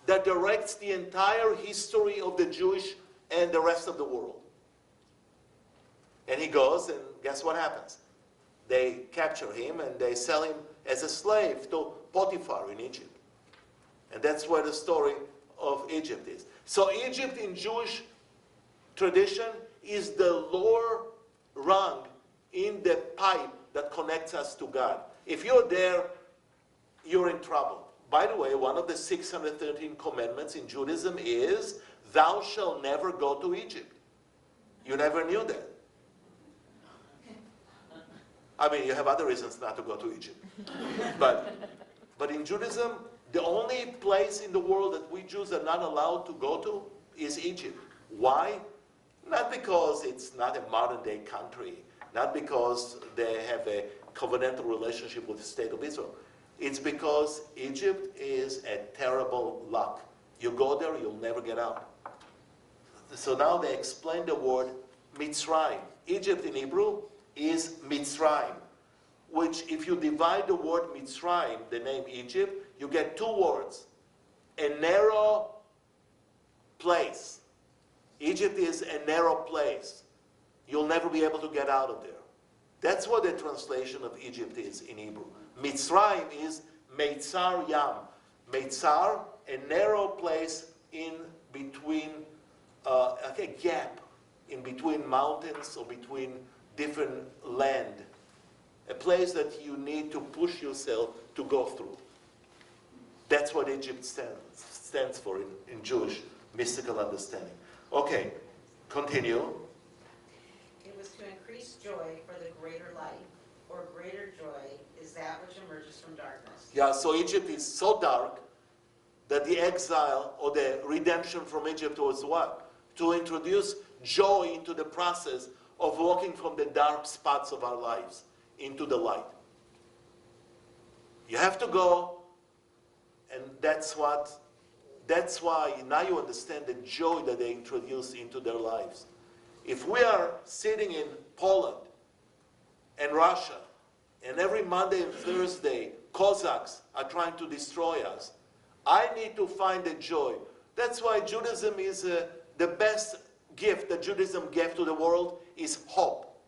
S1: that directs the entire history of the Jewish and the rest of the world. And he goes, and guess what happens? They capture him and they sell him as a slave to Potiphar in Egypt. And that's where the story of Egypt is. So Egypt in Jewish tradition is the lower rung in the pipe that connects us to God. If you're there, you're in trouble. By the way, one of the 613 commandments in Judaism is, "Thou shalt never go to Egypt." You never knew that. I mean, you have other reasons not to go to Egypt. But in Judaism, the only place in the world that we Jews are not allowed to go to is Egypt. Why? Not because it's not a modern-day country, not because they have a covenantal relationship with the state of Israel. It's because Egypt is a terrible luck. You go there, you'll never get out. So now they explain the word Mitzrayim. Egypt in Hebrew is Mitzrayim, which if you divide the word Mitzrayim, the name Egypt, you get two words. A narrow place. Egypt is a narrow place. You'll never be able to get out of there. That's what the translation of Egypt is in Hebrew. Mitzrayim is Meitzar Yam. Meitzar, a narrow place in between, like a gap in between mountains or between different land. A place that you need to push yourself to go through. That's what Egypt stands for in Jewish mystical understanding. Okay, continue.
S5: It was to increase joy for the greater light, or greater joy is that which emerges from darkness.
S1: Yeah, so Egypt is so dark that the exile or the redemption from Egypt was what? To introduce joy into the process of walking from the dark spots of our lives into the light. You have to go, and that's why now you understand the joy that they introduce into their lives. If we are sitting in Poland and Russia, and every Monday and Thursday, Cossacks are trying to destroy us, I need to find the joy. That's why Judaism is the best gift that Judaism gave to the world is hope.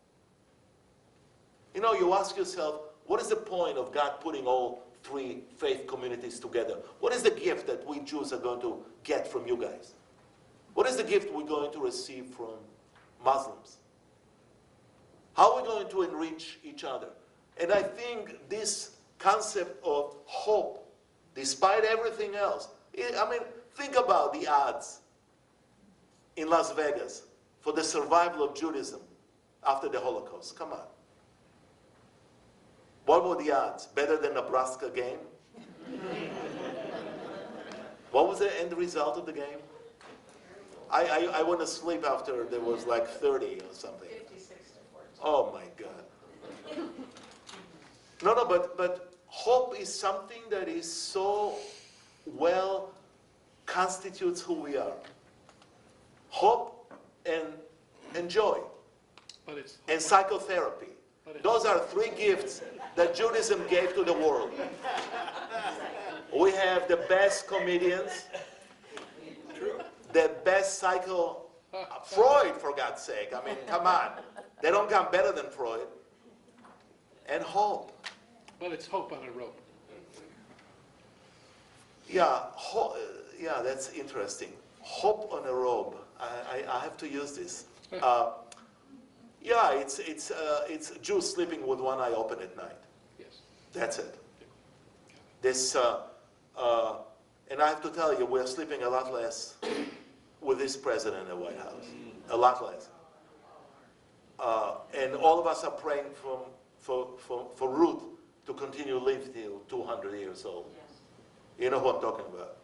S1: You know, you ask yourself, what is the point of God putting all three faith communities together? What is the gift that we Jews are going to get from you guys? What is the gift we're going to receive from Muslims? How are we going to enrich each other? And I think this concept of hope, despite everything else, I mean, think about the odds in Las Vegas for the survival of Judaism after the Holocaust. Come on. What were the odds? Better than Nebraska game? What was the end result of the game? I went to sleep after there was like 30 or something.
S5: 56 to 14.
S1: Oh my God. No, but hope is something that is so well constitutes who we are. Hope and joy.
S3: But it's
S1: And psychotherapy. Those are three gifts that Judaism gave to the world. We have the best comedians, the best Freud, for God's sake. I mean, come on. They don't come better than Freud. And hope.
S3: But it's hope on a rope.
S1: Yeah, that's interesting. Hope on a robe. I have to use this. Yeah, it's Jews sleeping with one eye open at night.
S3: Yes.
S1: That's it. This, and I have to tell you, we're sleeping a lot less with this president in the White House. A lot less. And all of us are praying for Ruth to continue to live till 200 years old.
S5: Yes.
S1: You know who I'm talking about.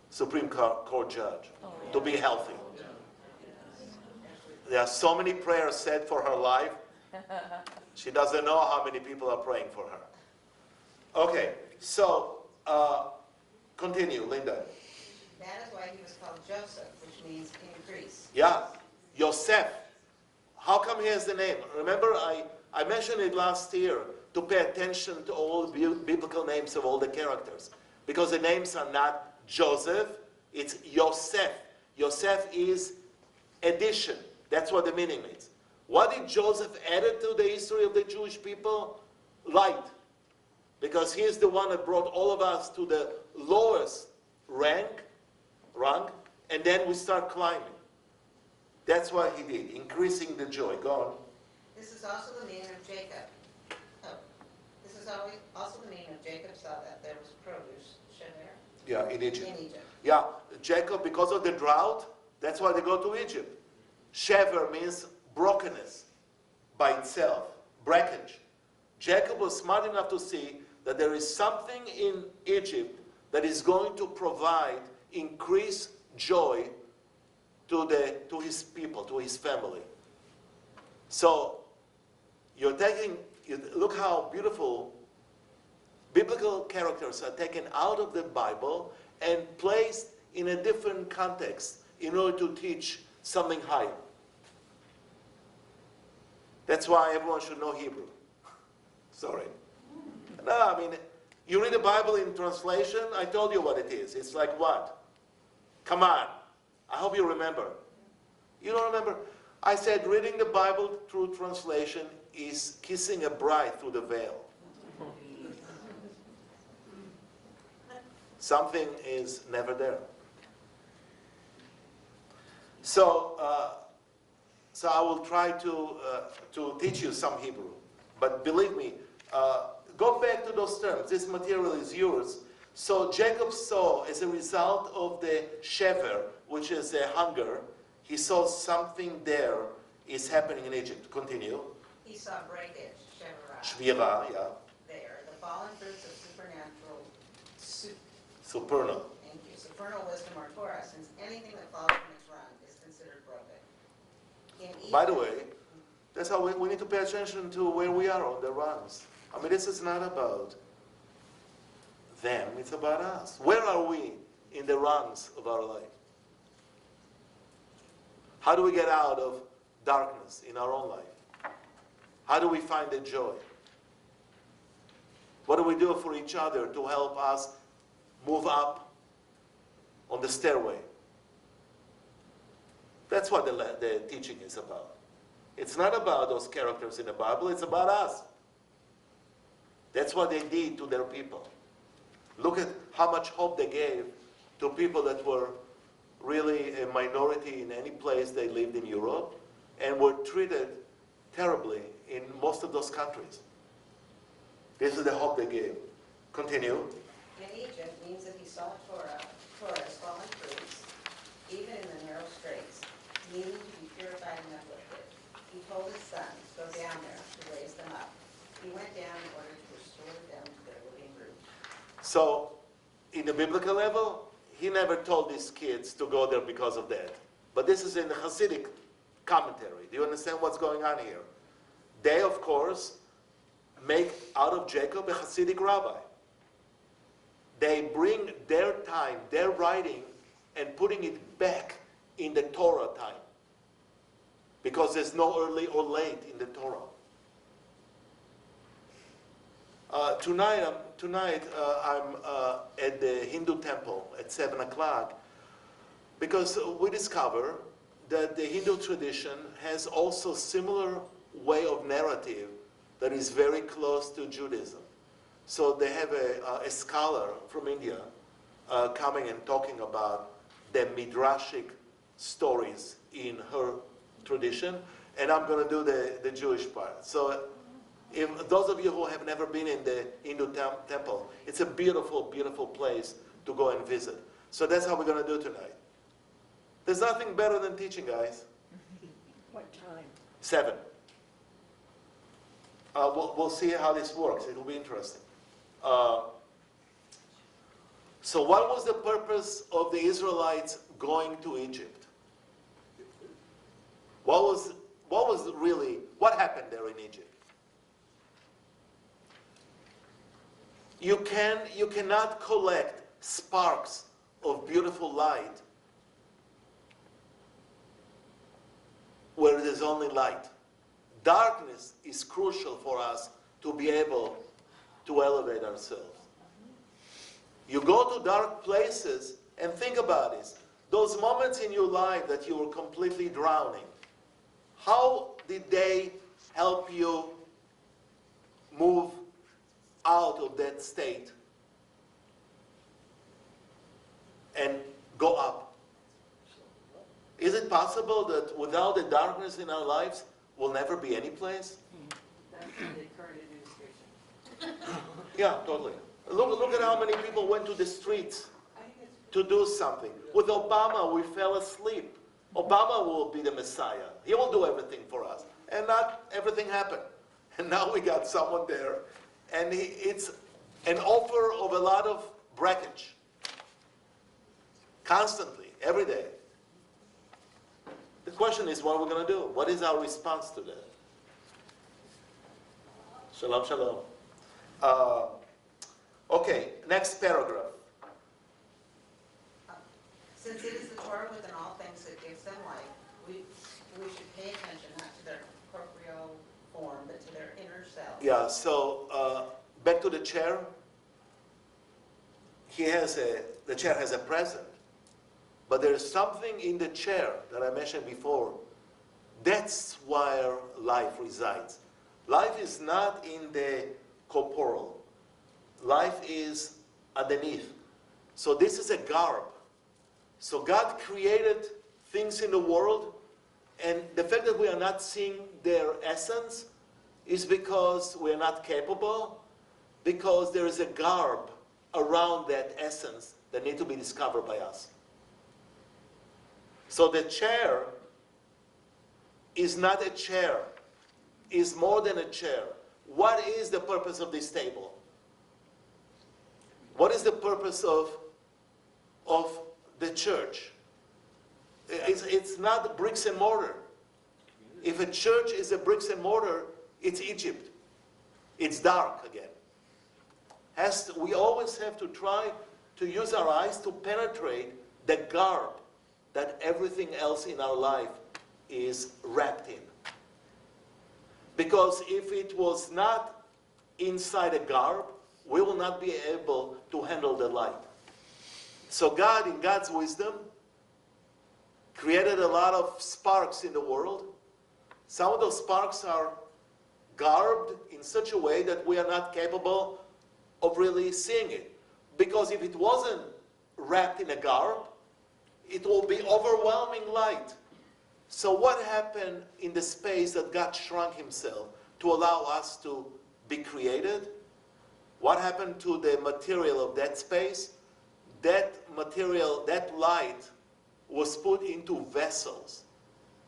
S1: Supreme Court judge. To be healthy. There are so many prayers said for her life. She doesn't know how many people are praying for her. Okay, so continue, Linda.
S5: That is why he was called Joseph, which means increase.
S1: Yeah, Yosef. How come he has the name? Remember, I mentioned it last year to pay attention to all the biblical names of all the characters. Because the names are not Joseph, it's Yosef. Yosef is addition. That's what the meaning means. What did Joseph add to the history of the Jewish people? Light. Because he is the one that brought all of us to the lowest rung, and then we start climbing. That's what he did, increasing the joy. Go on.
S5: This is also the meaning of Jacob. Oh, this is also the meaning of Jacob saw that there was produce, shemer.
S1: Yeah, in Egypt.
S5: In Egypt.
S1: Yeah, Jacob, because of the drought, that's why they go to Egypt. Shever means brokenness by itself, breakage. Jacob was smart enough to see that there is something in Egypt that is going to provide increased joy to his people, to his family. So look how beautiful biblical characters are taken out of the Bible and placed in a different context in order to teach something higher. That's why everyone should know Hebrew. Sorry. No, I mean, you read the Bible in translation, I told you what it is. It's like what? Come on. I hope you remember. You don't remember? I said reading the Bible through translation is kissing a bride through the veil. Something is never there. So I will try to teach you some Hebrew. But believe me, go back to those terms. This material is yours. So Jacob saw, as a result of the shever, which is a hunger, he saw something there is happening in Egypt. Continue.
S5: He saw breakage, shevera.
S1: Shvira, yeah.
S5: There, the fallen fruits of
S1: Supernal.
S5: Thank you. Supernal wisdom or Torah, since anything that falls from its rung is considered broken. In
S1: By the
S5: Egypt-
S1: way, that's how we need to pay attention to where we are on the rungs. I mean, this is not about them, it's about us. Where are we in the rungs of our life? How do we get out of darkness in our own life? How do we find the joy? What do we do for each other to help us move up on the stairway? That's what the teaching is about. It's not about those characters in the Bible, it's about us. That's what they did to their people. Look at how much hope they gave to people that were really a minority in any place they lived in Europe and were treated terribly in most of those countries. This is the hope they gave. Continue.
S5: In Egypt means that he saw Torah's fallen fruits, even in the narrow straits, needing to be purified and uplifted. He told his sons, go down there to raise them up. He went down in order to restore them to their living root.
S1: So, in the biblical level, he never told these kids to go there because of that. But this is in the Hasidic commentary. Do you understand what's going on here? They, of course, make out of Jacob a Hasidic rabbi. They bring their time, their writing, and putting it back in the Torah time. Because there's no early or late in the Torah. Tonight I'm at the Hindu temple at 7 o'clock because we discover that the Hindu tradition has also similar way of narrative that is very close to Judaism. So they have a scholar from India coming and talking about the midrashic stories in her tradition, and I'm going to do the Jewish part. So if those of you who have never been in the Hindu temple, it's a beautiful, beautiful place to go and visit. So that's how we're going to do tonight. There's nothing better than teaching, guys.
S4: What time?
S1: 7. We'll see how this works. It'll be interesting. So what was the purpose of the Israelites going to Egypt? What happened there in Egypt? You cannot collect sparks of beautiful light where there's only light. Darkness is crucial for us to be able to elevate ourselves. You go to dark places and think about this. Those moments in your life that you were completely drowning, how did they help you move out of that state and go up? Is it possible that without the darkness in our lives, we'll never be any place?
S2: That's the current administration.
S1: Yeah, totally. Look at how many people went to the streets
S2: I think it's
S1: to do something. With Obama, we fell asleep. Obama will be the Messiah. He will do everything for us. And not everything happened. And now we got someone there. And it's an offer of a lot of breakage. Constantly, every day. The question is, what are we going to do? What is our response to that? Shalom, shalom. Okay, next paragraph.
S5: Since it is the Torah within all things that gives them life, we should pay attention not to their corporeal form, but to their inner self.
S1: Yeah, so back to the chair. The chair has a present, but there is something in the chair that I mentioned before. That's where life resides. Life is not in the corporeal. Life is underneath. So this is a garb. So God created things in the world, and the fact that we are not seeing their essence is because we are not capable, because there is a garb around that essence that needs to be discovered by us. So the chair is not a chair, is more than a chair. What is the purpose of this table? What is the purpose of of the church. It's not bricks and mortar. If a church is a bricks and mortar, it's Egypt. It's dark again. We always have to try to use our eyes to penetrate the garb that everything else in our life is wrapped in. Because if it was not inside a garb, we will not be able to handle the light. So God, in God's wisdom, created a lot of sparks in the world. Some of those sparks are garbed in such a way that we are not capable of really seeing it. Because if it wasn't wrapped in a garb, it will be overwhelming light. So what happened in the space that God shrunk himself to allow us to be created? What happened to the material of that space? That material, that light, was put into vessels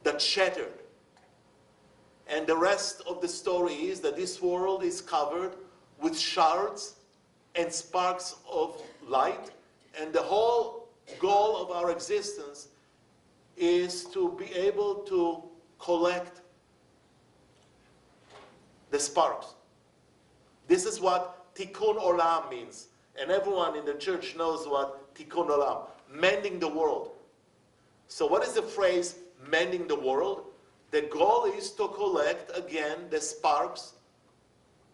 S1: that shattered. And the rest of the story is that this world is covered with shards and sparks of light, and the whole goal of our existence is to be able to collect the sparks. This is what tikkun olam means. And everyone in the church knows what tikkun olam, mending the world. So what is the phrase, mending the world? The goal is to collect, again, the sparks.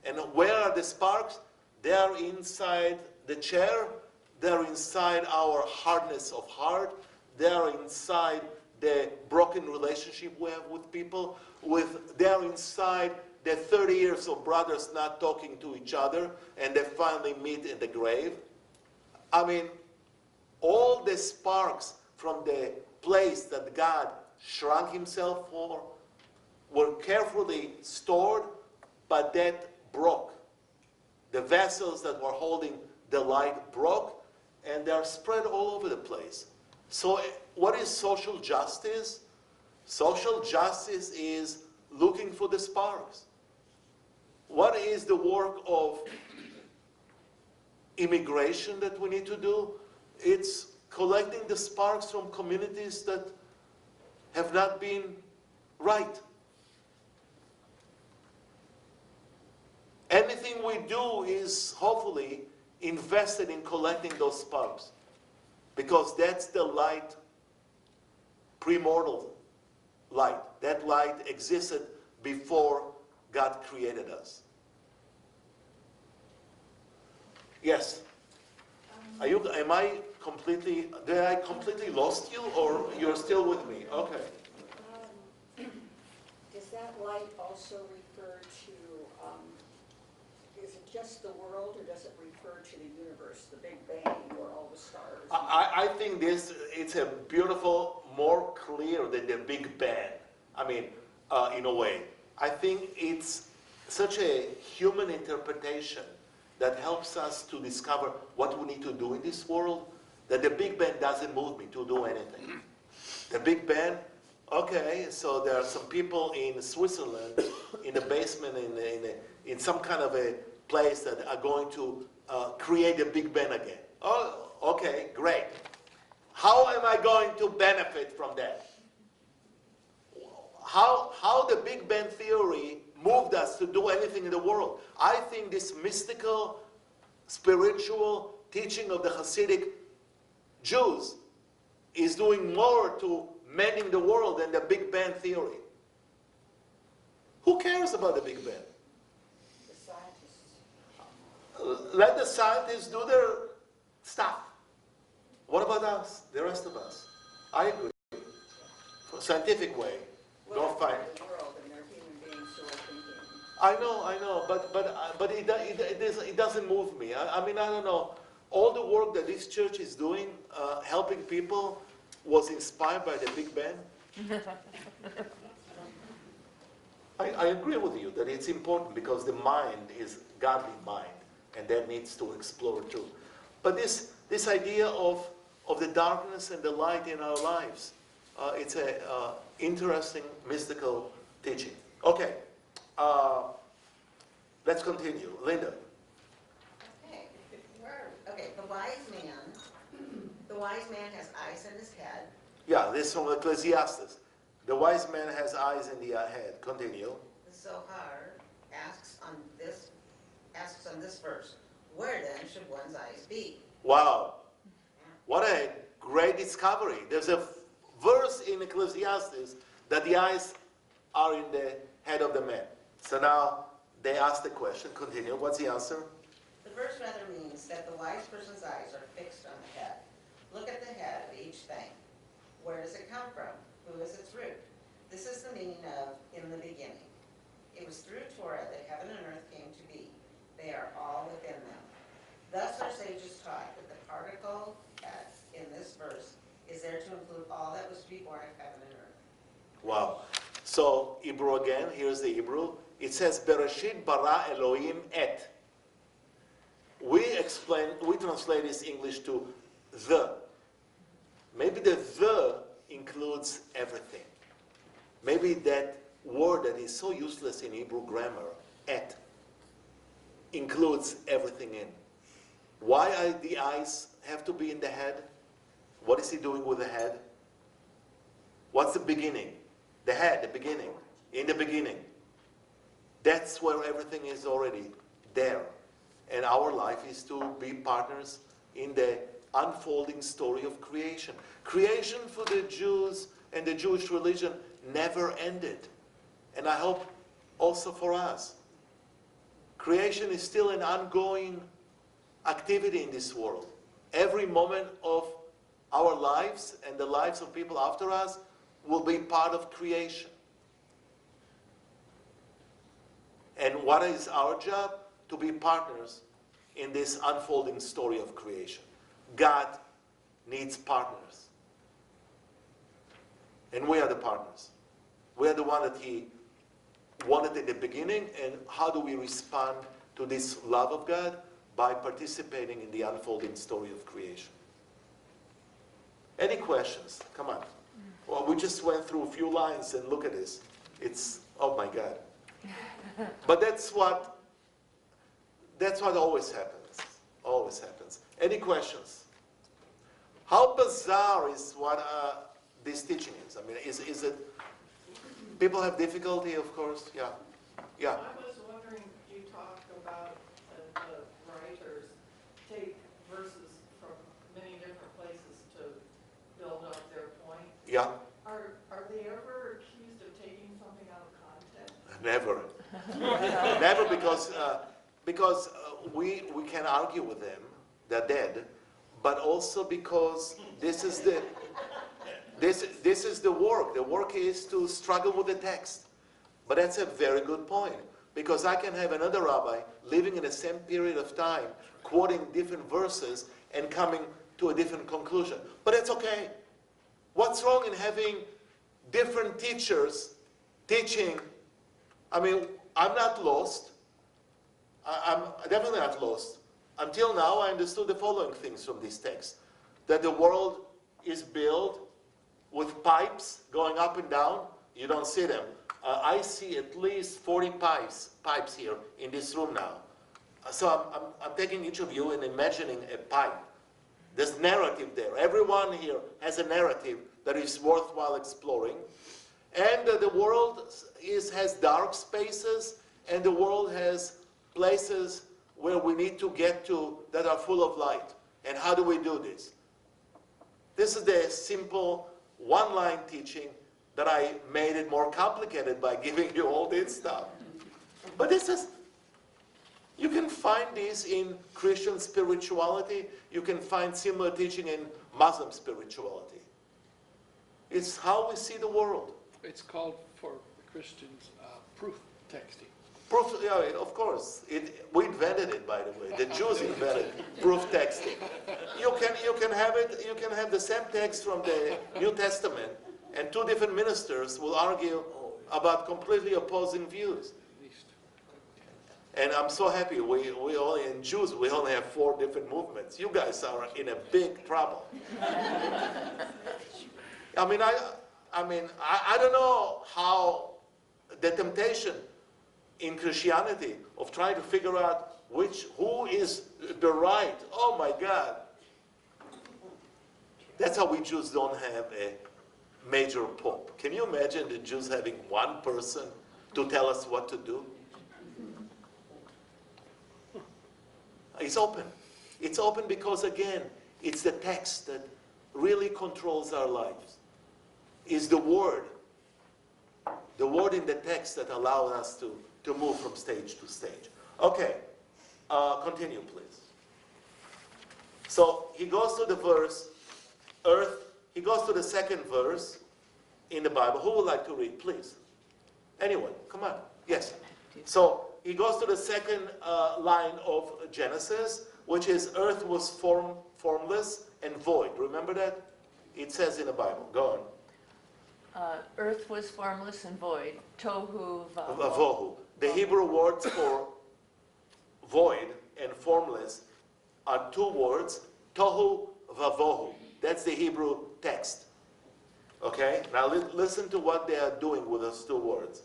S1: And where are the sparks? They are inside the chair. They are inside our hardness of heart. They are inside the broken relationship we have with people. They are inside the 30 years of brothers not talking to each other, and they finally meet in the grave. I mean, all the sparks from the place that God shrunk himself for were carefully stored, but that broke. The vessels that were holding the light broke, and they are spread all over the place. So what is social justice? Social justice is looking for the sparks. What is the work of immigration that we need to do? It's collecting the sparks from communities that have not been right. Anything we do is hopefully invested in collecting those sparks, because that's the light, premortal light. That light existed before God created us. Yes? Did I completely lost you, or you're still with me? Okay.
S6: Does that light also refer to, is it just the world, or does it refer to the universe, the Big Bang, where all the stars?
S1: I think it's a beautiful, more clear than the Big Bang. I mean, in a way. I think it's such a human interpretation that helps us to discover what we need to do in this world, that the Big Bang doesn't move me to do anything. The Big Bang, okay, so there are some people in Switzerland, in the basement, in some kind of a place that are going to create the Big Bang again. Oh, okay, great. How am I going to benefit from that? How the Big Bang theory moved us to do anything in the world. I think this mystical, spiritual teaching of the Hasidic Jews is doing more to mending the world than the Big Bang theory. Who cares about the Big Bang?
S6: The scientists.
S1: Let the scientists do their stuff. What about us, the rest of us? I agree. For a scientific way. Don't fight.
S6: The world, and they're human beings who are thinking.
S1: I know, but it doesn't move me. I mean, I don't know. All the work that this church is doing, helping people, was inspired by the Big Bang. I agree with you that it's important, because the mind is godly mind, and that needs to explore too. But this idea of the darkness and the light in our lives, it's a interesting mystical teaching. Okay, let's continue. Linda.
S5: Okay, the wise wise man has eyes in his head.
S1: Yeah, this from Ecclesiastes. The wise man has eyes in the head. Continue.
S5: The Zohar asks on this verse, where then should one's eyes be?
S1: Wow. What a great discovery. There's a verse in Ecclesiastes that the eyes are in the head of the man. So now they ask the question. Continue. What's the answer?
S5: The verse rather means that the wise person's eyes are fixed on the head. Look at the head of each thing. Where does it come from? Who is its root? This is the meaning of in the beginning. It was through Torah that heaven and earth came to be. They are all within them. Thus our sages taught that the particle head in this verse is there to include all that was to be born of heaven and earth.
S1: Wow. So Hebrew again. Here's the Hebrew. It says, Bereshit bara Elohim et. We translate this English to the. Maybe the includes everything. Maybe that word that is so useless in Hebrew grammar, et, includes everything in. Why the eyes have to be in the head? What is he doing with the head? What's the beginning? The head, the beginning. In the beginning. That's where everything is already there. And our life is to be partners in the unfolding story of creation. Creation for the Jews and the Jewish religion never ended. And I hope also for us. Creation is still an ongoing activity in this world. Every moment of our lives and the lives of people after us will be part of creation. And what is our job? To be partners in this unfolding story of creation. God needs partners. And we are the partners. We are the one that he wanted in the beginning. And how do we respond to this love of God? By participating in the unfolding story of creation. Any questions? Come on. Well, we just went through a few lines and look at this. It's, oh my God. But that's what always happens. Always happens. Any questions? How bizarre is what this teaching is? I mean, is it, people have difficulty, of course, yeah. Yeah.
S7: I was wondering, you talked about the writers take verses from many different places to build up their point.
S1: Yeah.
S7: Are they ever accused of taking something out of context?
S1: Never. Never, because we can argue with them, they're dead, but also because this is the work. The work is to struggle with the text. But that's a very good point, because I can have another rabbi living in the same period of time, quoting different verses and coming to a different conclusion. But it's okay. What's wrong in having different teachers teaching? I mean, I'm not lost. I'm definitely not lost. Until now, I understood the following things from this text. That the world is built with pipes going up and down. You don't see them. I see at least 40 pipes here in this room now. So I'm taking each of you and imagining a pipe. There's narrative there. Everyone here has a narrative that is worthwhile exploring. And the world has dark spaces, and the world has places where we need to get to that are full of light. And how do we do this? This is the simple one-line teaching that I made it more complicated by giving you all this stuff. But this is, you can find this in Christian spirituality. You can find similar teaching in Muslim spirituality. It's how we see the world.
S3: It's called, for Christians, proof texting.
S1: Proof, yeah, of course. We invented it, by the way. The Jews invented proof texting. You can have it. You can have the same text from the New Testament, and two different ministers will argue about completely opposing views. And I'm so happy. We only in Jews we only have 4 different movements. You guys are in a big trouble. I don't know how the temptation in Christianity of trying to figure out who is the right. Oh my God. That's how we Jews don't have a major pope. Can you imagine the Jews having one person to tell us what to do? It's open. It's open because, again, it's the text that really controls our lives. It's the word in the text that allows us to move from stage to stage. Okay, continue, please. So he goes to the verse, earth. He goes to the second verse in the Bible. Who would like to read, please? Anyone? Come on. Yes. So he goes to the second line of Genesis, which is earth was formless and void. Remember that? It says in the Bible. Go on.
S8: Earth was formless and void. Tohu vavohu.
S1: Vavohu. The Hebrew words for void and formless are two words. Tohu vavohu. That's the Hebrew text. Okay? Now listen to what they are doing with those two words.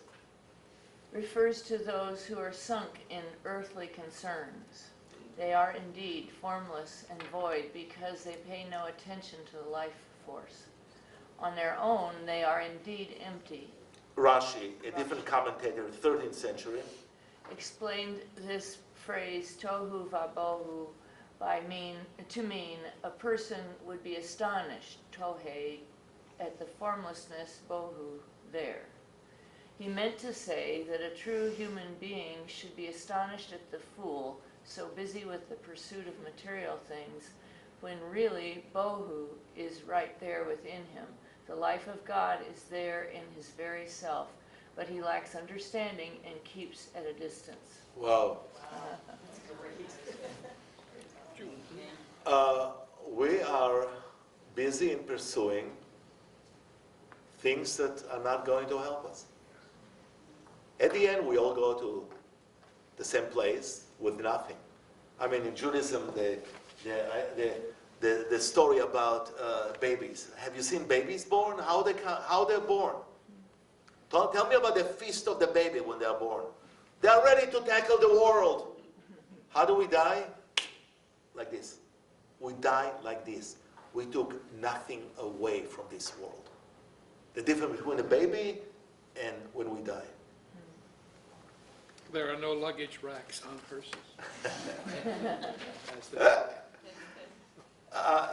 S8: Refers to those who are sunk in earthly concerns. They are indeed formless and void because they pay no attention to the life force. On their own, they are indeed empty.
S1: Rashi, a different commentator, 13th century,
S8: Explained this phrase, tohu vabohu, to mean a person would be astonished, tohe, at the formlessness, bohu, there. He meant to say that a true human being should be astonished at the fool, so busy with the pursuit of material things, when really bohu is right there within him. The life of God is there in his very self, but he lacks understanding and keeps at a distance.
S1: wow. We are busy in pursuing things that are not going to help us. At the end, we all go to the same place with nothing. I mean, in Judaism, the story about babies. Have you seen babies born? How they're born? Tell me about the feast of the baby when they are born. They are ready to tackle the world. How do we die? Like this. We die like this. We took nothing away from this world. The difference between a baby and when we die.
S3: There are no luggage racks on hearses.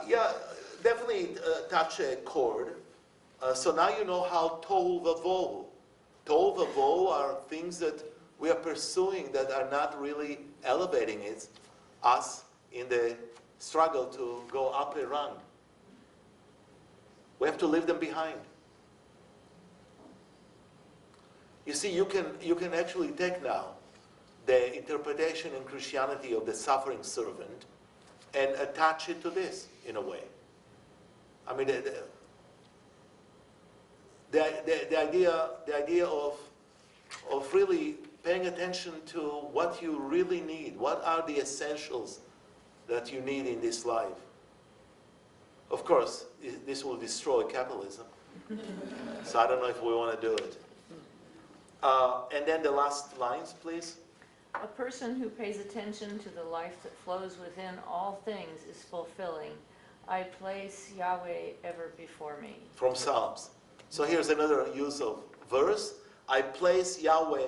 S1: Yeah, definitely touch a chord. So now you know how tohu vavohu. Tohu vavohu are things that we are pursuing that are not really elevating us in the struggle to go up a rung. We have to leave them behind. You see, you can actually take now the interpretation in Christianity of the suffering servant and attach it to this in a way. I mean, the idea of really paying attention to what you really need. What are the essentials that you need in this life? Of course, this will destroy capitalism. So I don't know if we want to do it. And then the last lines, please.
S8: A person who pays attention to the life that flows within all things is fulfilling. I place Yahweh ever before me.
S1: From Psalms. So here's another use of verse. I place Yahweh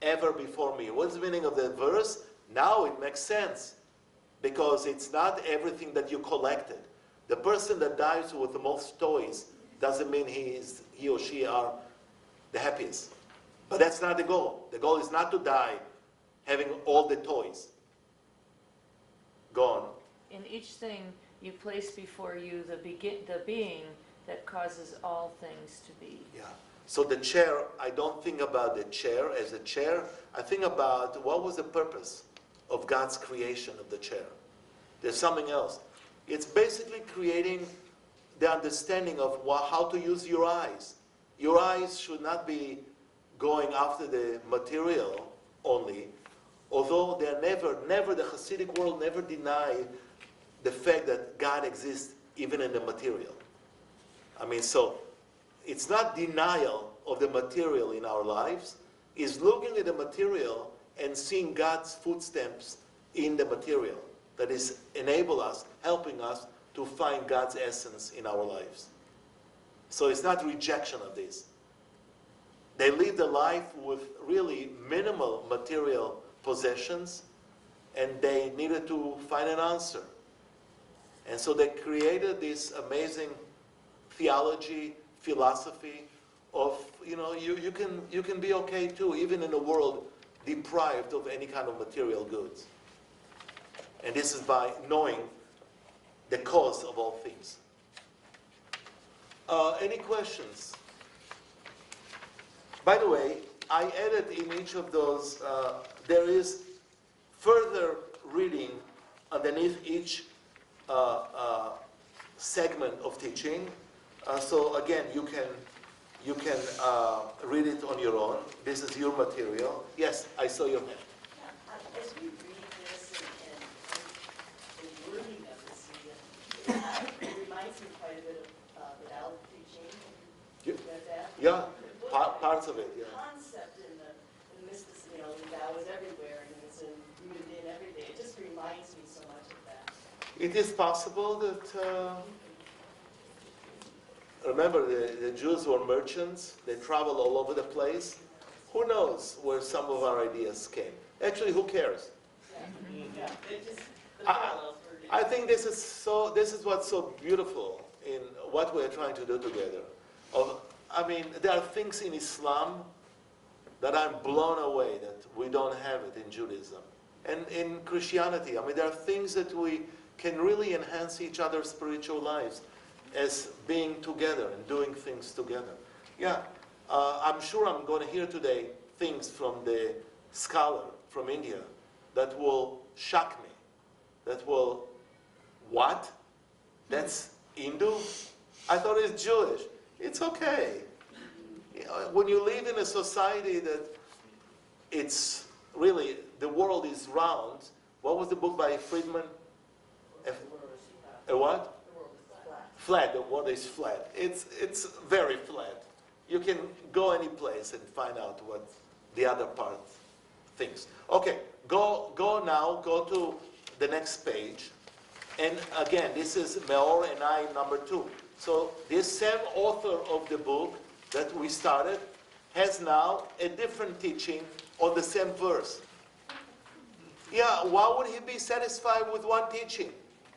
S1: ever before me. What's the meaning of that verse? Now it makes sense. Because it's not everything that you collected. The person that dies with the most toys doesn't mean he or she are the happiest. But that's not the goal. The goal is not to die having all the toys. Go on.
S8: In each thing you place before you the being that causes all things to be.
S1: Yeah. So the chair, I don't think about the chair as a chair. I think about what was the purpose of God's creation of the chair. There's something else. It's basically creating the understanding of how to use your eyes. Your eyes should not be going after the material only, although they're never, the Hasidic world never denied the fact that God exists even in the material. I mean, so it's not denial of the material in our lives, it's looking at the material and seeing God's footsteps in the material that is helping us to find God's essence in our lives. So it's not rejection of this. They lived a life with really minimal material possessions, and they needed to find an answer. And so they created this amazing theology, philosophy of, you can be okay too, even in a world deprived of any kind of material goods. And this is by knowing the cause of all things. Any questions? By the way, I added in each of those, there is further reading underneath each segment of teaching. So again, you can read it on your own. This is your material. Yes, I saw your hand.
S4: Yeah, as we read this and the wording of this, it reminds me quite a bit of the Tao teaching. You get that?
S1: Yeah, parts of it, yeah.
S4: The concept in the mysticism, the Tao is everywhere and it's rooted in every day. It just reminds me so much of that.
S1: It is possible that, remember, the Jews were merchants. They traveled all over the place. Who knows where some of our ideas came? Actually, who cares?
S4: Yeah, it just, the parallels were
S1: I think this is what's so beautiful in what we're trying to do together. There are things in Islam that I'm blown away that we don't have it in Judaism. And in Christianity, there are things that we can really enhance each other's spiritual lives as being together and doing things together. Yeah, I'm sure I'm going to hear today things from the scholar from India that will shock me. That will, what? That's Hindu? I thought it's Jewish. It's okay. When you live in a society that it's really, the world is round. What was the book by Friedman? A what? Flat. The world is flat. It's very flat. You can go any place and find out what the other part thinks. Okay, go to the next page. And again, this is Meor and I, number 2. So this same author of the book that we started has now a different teaching on the same verse. Yeah, why would he be satisfied with one teaching?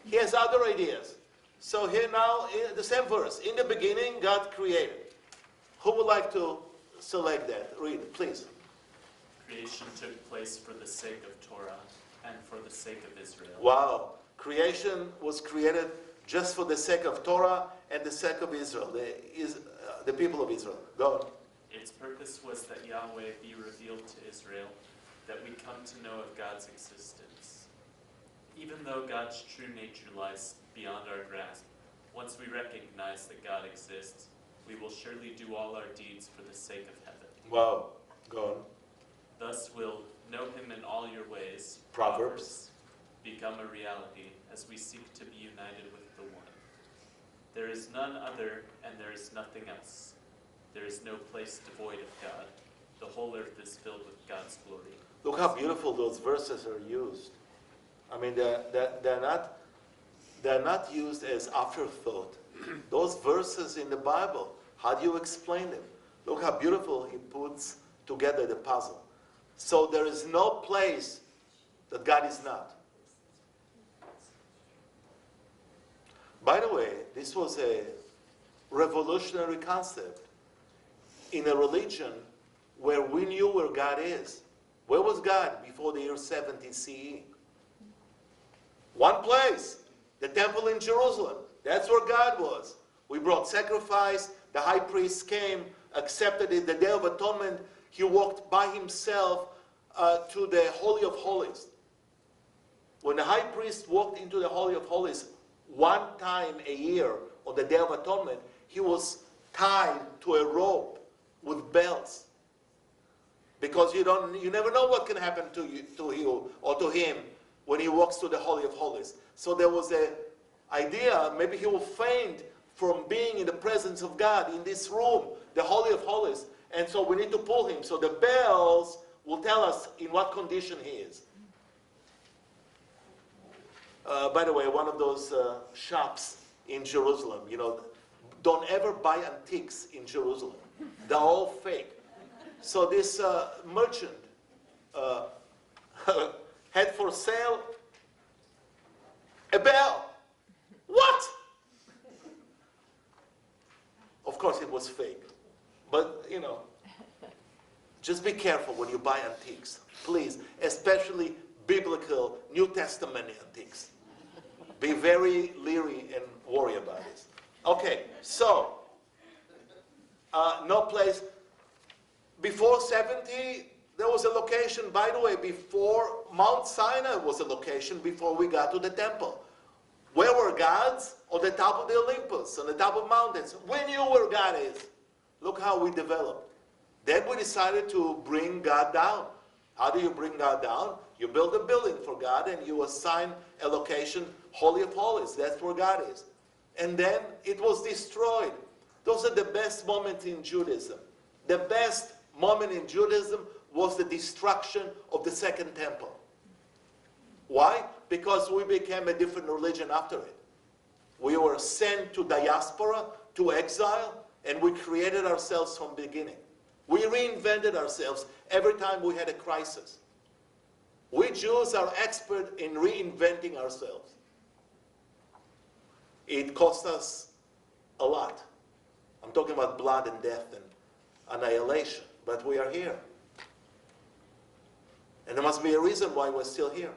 S1: He has other ideas. So here now, the same verse. In the beginning, God created. Who would like to select that? Read, please.
S9: Creation took place for the sake of Torah and for the sake of Israel.
S1: Wow. Creation was created just for the sake of Torah and the sake of Israel, the people of Israel. Go on.
S9: Its purpose was that Yahweh be revealed to Israel, that we come to know of God's existence. Even though God's true nature lies beyond our grasp, once we recognize that God exists, we will surely do all our deeds for the sake of heaven.
S1: Wow. Go on.
S9: Thus will know him in all your ways,
S1: Proverbs,
S9: become a reality as we seek to be united with the one. There is none other and there is nothing else. There is no place devoid of God. The whole earth is filled with God's glory.
S1: Look how beautiful those verses are used. They're not used as afterthought. Those verses in the Bible, how do you explain them? Look how beautiful he puts together the puzzle. So there is no place that God is not. By the way, this was a revolutionary concept in a religion where we knew where God is. Where was God before the year 70 CE? One place, the temple in Jerusalem. That's where God was. We brought sacrifice. The high priest came, accepted it. The Day of Atonement, he walked by himself to the Holy of Holies. When the high priest walked into the Holy of Holies, one time a year on the Day of Atonement, he was tied to a rope with bells. Because you never know what can happen to you or to him when he walks to the Holy of Holies. So there was an idea, maybe he will faint from being in the presence of God in this room, the Holy of Holies. And so we need to pull him. So the bells will tell us in what condition he is. By the way, one of those shops in Jerusalem, don't ever buy antiques in Jerusalem. They're all fake. So this merchant had for sale a bell. What? Of course it was fake. But, just be careful when you buy antiques. Please, especially biblical New Testament antiques. Be very leery and worry about this. Okay, so, no place. Before 70, there was a location, by the way, before Mount Sinai was a location before we got to the temple. Where were gods? On the top of the Olympus, on the top of mountains. We knew where God is. Look how we developed. Then we decided to bring God down. How do you bring God down? You build a building for God and you assign a location, Holy of Holies. That's where God is. And then it was destroyed. Those are the best moments in Judaism. The best moment in Judaism was the destruction of the Second Temple. Why? Because we became a different religion after it. We were sent to diaspora, to exile, and we created ourselves from the beginning. We reinvented ourselves every time we had a crisis. We Jews are expert in reinventing ourselves. It cost us a lot. I'm talking about blood and death and annihilation, but we are here. And there must be a reason why we're still here.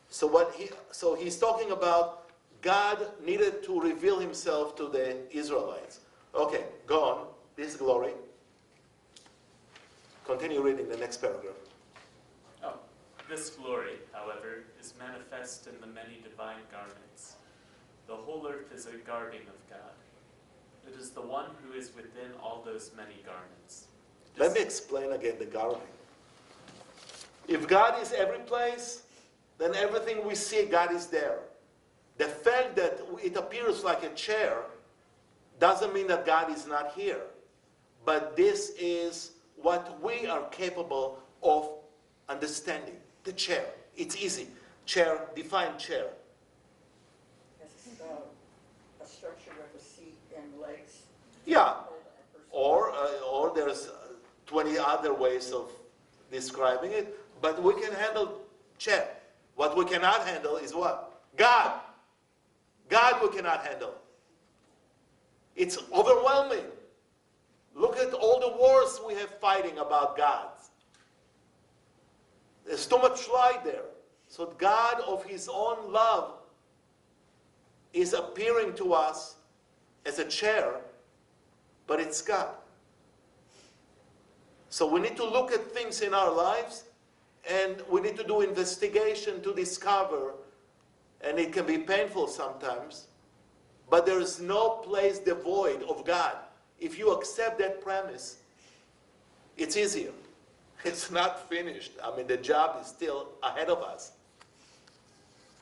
S1: So he's talking about God needed to reveal himself to the Israelites. Okay, go on. This glory. Continue reading the next paragraph.
S9: Oh, this glory, however, is manifest in the many divine garments. The whole earth is a garden of God. It is the one who is within all those many garments.
S1: Let me explain again the gardening. If God is every place, then everything we see, God is there. The fact that it appears like a chair doesn't mean that God is not here. But this is what we are capable of understanding. The chair. It's easy. Chair, define chair.
S6: It's a structure with a seat and legs.
S1: Yeah. Or there's 20 other ways of describing it. But we can handle chair. What we cannot handle is what? God. God we cannot handle. It's overwhelming. Look at all the wars we have fighting about gods. There's too much light there. So God of his own love is appearing to us as a chair, but it's God. So we need to look at things in our lives and we need to do investigation to discover, and it can be painful sometimes, but there is no place devoid of God. If you accept that premise, it's easier. It's not finished. I mean, the job is still ahead of us.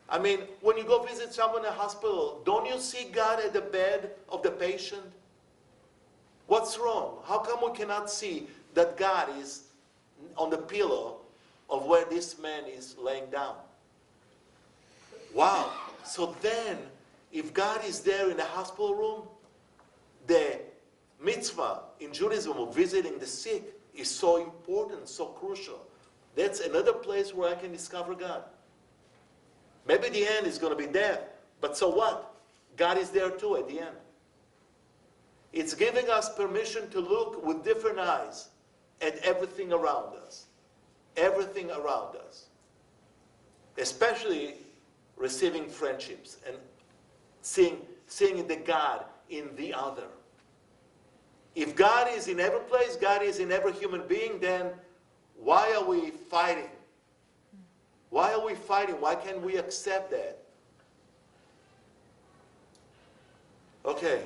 S1: I mean, when you go visit someone in a hospital, don't you see God at the bed of the patient? What's wrong? How come we cannot see that God is on the pillow of where this man is laying down? Wow. So then, if God is there in the hospital room, the mitzvah in Judaism of visiting the sick is so important, so crucial. That's another place where I can discover God. Maybe the end is going to be death, but so what? God is there too at the end. It's giving us permission to look with different eyes at everything around us. Everything around us. Especially receiving friendships and seeing the God in the other. If God is in every place, God is in every human being, then why are we fighting? Why are we fighting? Why can't we accept that? Okay,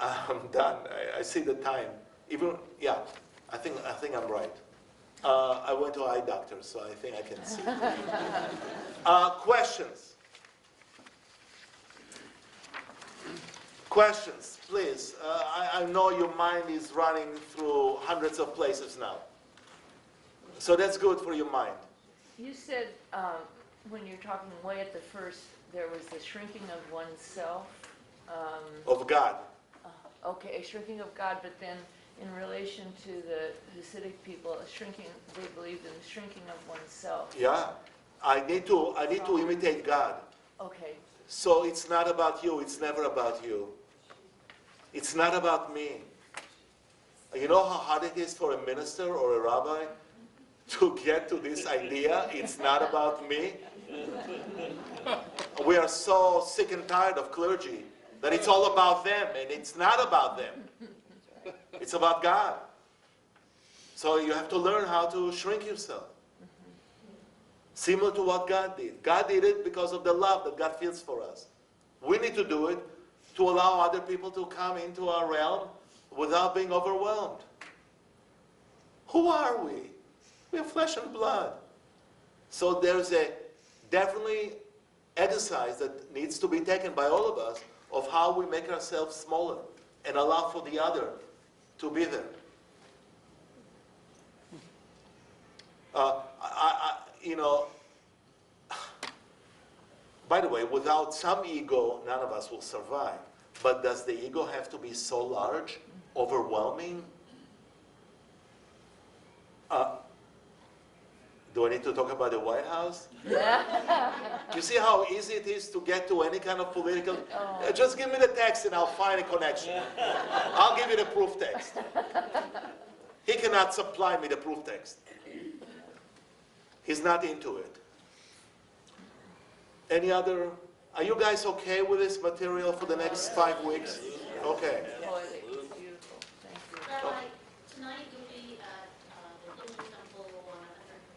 S1: I'm done. I see the time. I think I'm right. I went to eye doctor, so I think I can see. Questions? Questions, please. I know your mind is running through hundreds of places now. So that's good for your mind.
S8: You said when you're talking way at the first there was the shrinking of oneself.
S1: Of God.
S8: Okay, a shrinking of God, but then in relation to the Hasidic people, a shrinking, they believed in the shrinking of oneself.
S1: Yeah. I need to imitate God.
S8: Okay.
S1: So it's not about you. It's never about you. It's not about me. You know how hard it is for a minister or a rabbi to get to this idea? It's not about me. We are so sick and tired of clergy that it's all about them, and it's not about them. It's about God. So you have to learn how to shrink yourself. Similar to what God did. God did it because of the love that God feels for us. We need to do it to allow other people to come into our realm without being overwhelmed. Who are we? We are flesh and blood. So there's a definitely exercise that needs to be taken by all of us of how we make ourselves smaller and allow for the other to be there. By the way, without some ego, none of us will survive. But does the ego have to be so large, overwhelming? Do I need to talk about the White House? You see how easy it is to get to any kind of political? Just give me the text and I'll find a connection. I'll give you the proof text. He cannot supply me the proof text. He's not into it. Any other? Are you guys okay with this material for the next 5 weeks? Okay.
S8: Oh, it's beautiful. Thank you.
S4: Rabbi, tonight you'll be at the Hindu temple on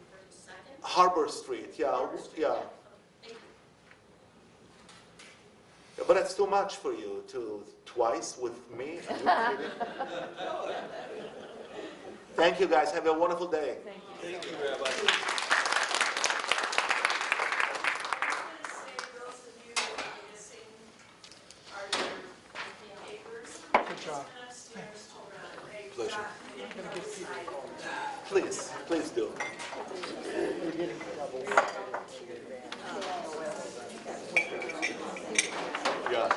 S4: 132nd?
S1: Harbor Street, yeah,
S4: Harbor Street,
S1: yeah.
S4: Thank you.
S1: Yeah, but that's too much for you to twice with me. Are you kidding? Thank you guys. Have a wonderful day.
S8: Thank you.
S10: Thank you, Rabbi.
S3: Good job.
S1: Pleasure. Please, please do. Yeah.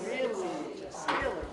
S8: Really